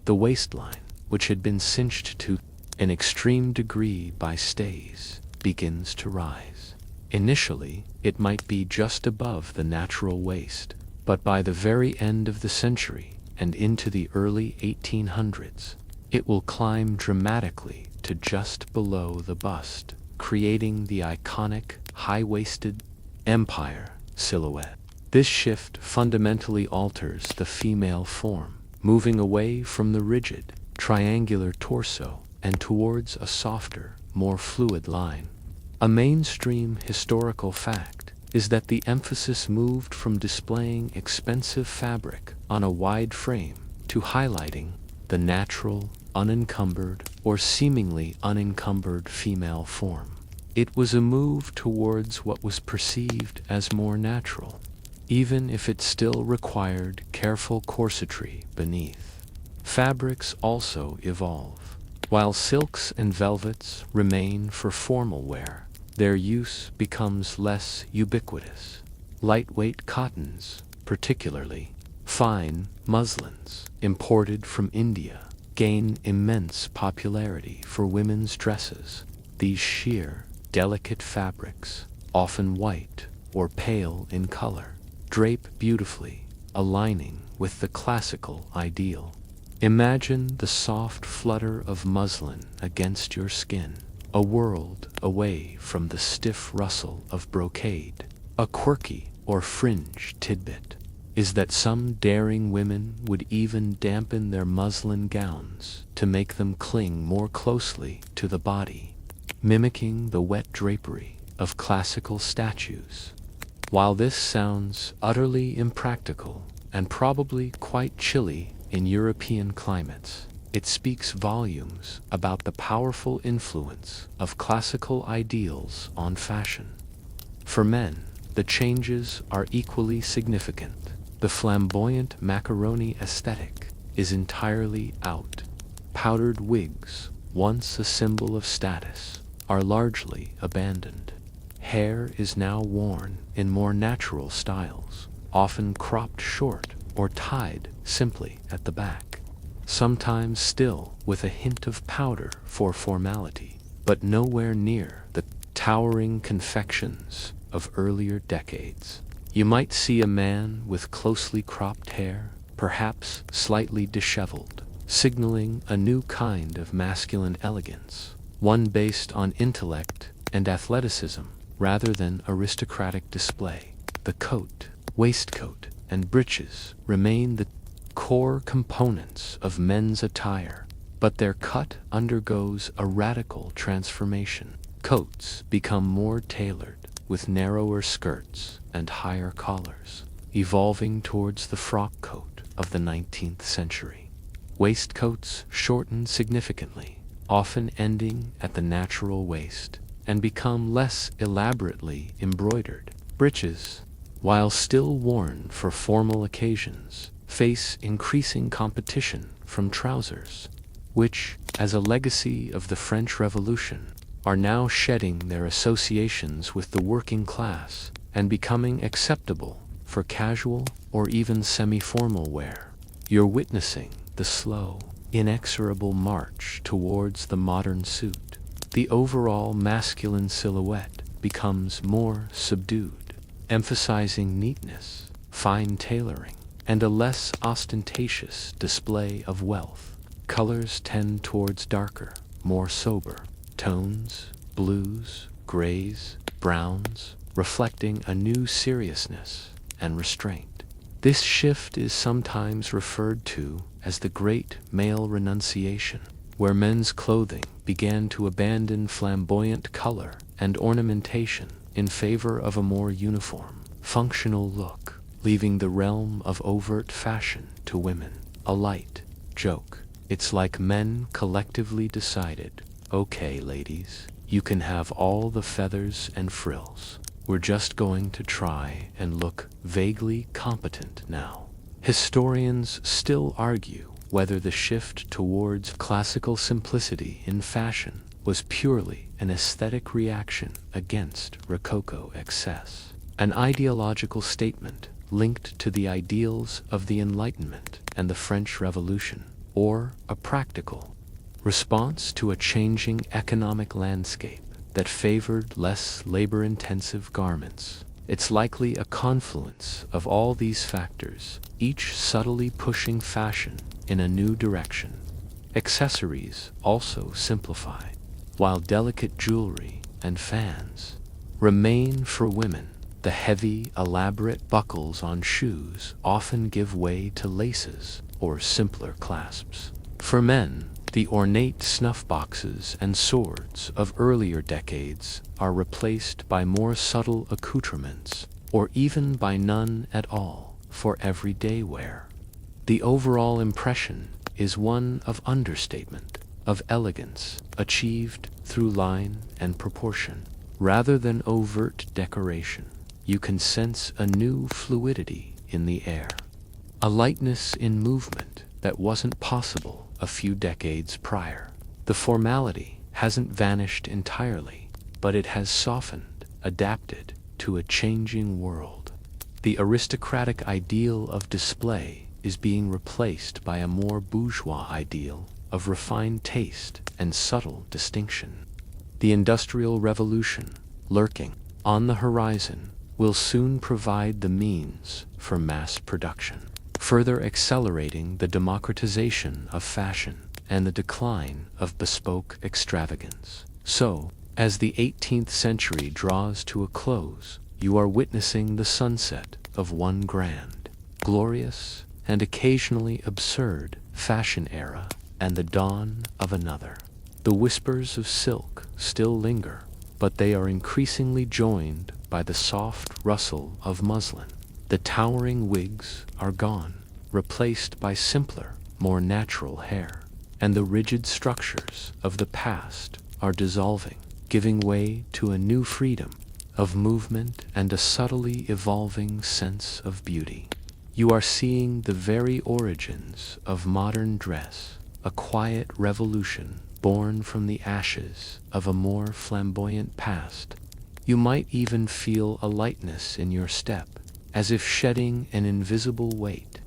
The waistline, which had been cinched to an extreme degree by stays, begins to rise. Initially, it might be just above the natural waist, but by the very end of the century and into the early 1800s, it will climb dramatically to just below the bust, creating the iconic high-waisted empire silhouette. This shift fundamentally alters the female form, moving away from the rigid, triangular torso and towards a softer, more fluid line. A mainstream historical fact is that the emphasis moved from displaying expensive fabric on a wide frame to highlighting the natural, unencumbered, or seemingly unencumbered female form. It was a move towards what was perceived as more natural, even if it still required careful corsetry beneath. Fabrics also evolve. While silks and velvets remain for formal wear, their use becomes less ubiquitous. Lightweight cottons, particularly fine muslins imported from India, gain immense popularity for women's dresses. These sheer, delicate fabrics, often white or pale in color, drape beautifully, aligning with the classical ideal. Imagine the soft flutter of muslin against your skin, a world away from the stiff rustle of brocade. A quirky or fringe tidbit is that some daring women would even dampen their muslin gowns to make them cling more closely to the body, mimicking the wet drapery of classical statues. While this sounds utterly impractical and probably quite chilly in European climates, It speaks volumes about the powerful influence of classical ideals on fashion. For men, the changes are equally significant. The flamboyant macaroni aesthetic is entirely out. Powdered wigs, once a symbol of status, are largely abandoned. Hair is now worn in more natural styles, often cropped short or tied simply at the back. Sometimes still with a hint of powder for formality, but nowhere near the towering confections of earlier decades. You might see a man with closely cropped hair, perhaps slightly disheveled, signaling a new kind of masculine elegance, one based on intellect and athleticism rather than aristocratic display. The coat, waistcoat, and breeches remain the core components of men's attire, but their cut undergoes a radical transformation. Coats become more tailored, with narrower skirts and higher collars, evolving towards the frock coat of the 19th century. Waistcoats shorten significantly, often ending at the natural waist, and become less elaborately embroidered. Breeches, while still worn for formal occasions, face increasing competition from trousers, which, as a legacy of the French Revolution, are now shedding their associations with the working class and becoming acceptable for casual or even semi-formal wear. You're witnessing the slow, inexorable march towards the modern suit. The overall masculine silhouette becomes more subdued, emphasizing neatness, fine tailoring, and a less ostentatious display of wealth. Colors tend towards darker, more sober tones, blues, grays, browns, reflecting a new seriousness and restraint. This shift is sometimes referred to as the Great Male Renunciation, where men's clothing began to abandon flamboyant color and ornamentation in favor of a more uniform, functional look, leaving the realm of overt fashion to women. A light joke. It's like men collectively decided, okay, ladies, you can have all the feathers and frills. We're just going to try and look vaguely competent now. Historians still argue whether the shift towards classical simplicity in fashion was purely an aesthetic reaction against Rococo excess, an ideological statement linked to the ideals of the Enlightenment and the French Revolution, or a practical response to a changing economic landscape that favored less labor-intensive garments. It's likely a confluence of all these factors, each subtly pushing fashion in a new direction. Accessories also simplify, while delicate jewelry and fans remain for women. The heavy, elaborate buckles on shoes often give way to laces or simpler clasps. For men, the ornate snuff boxes and swords of earlier decades are replaced by more subtle accoutrements, or even by none at all, for everyday wear. The overall impression is one of understatement, of elegance achieved through line and proportion, rather than overt decoration. You can sense a new fluidity in the air, a lightness in movement that wasn't possible a few decades prior. The formality hasn't vanished entirely, but it has softened, adapted to a changing world. The aristocratic ideal of display is being replaced by a more bourgeois ideal of refined taste and subtle distinction. The Industrial Revolution, lurking on the horizon, will soon provide the means for mass production, further accelerating the democratization of fashion and the decline of bespoke extravagance. So, as the 18th century draws to a close, you are witnessing the sunset of one grand, glorious, and occasionally absurd fashion era and the dawn of another. The whispers of silk still linger, but they are increasingly joined by the soft rustle of muslin. The towering wigs are gone, replaced by simpler, more natural hair. and the rigid structures of the past are dissolving, giving way to a new freedom of movement and a subtly evolving sense of beauty. You are seeing the very origins of modern dress, a quiet revolution born from the ashes of a more flamboyant past. You might even feel a lightness in your step, as if shedding an invisible weight,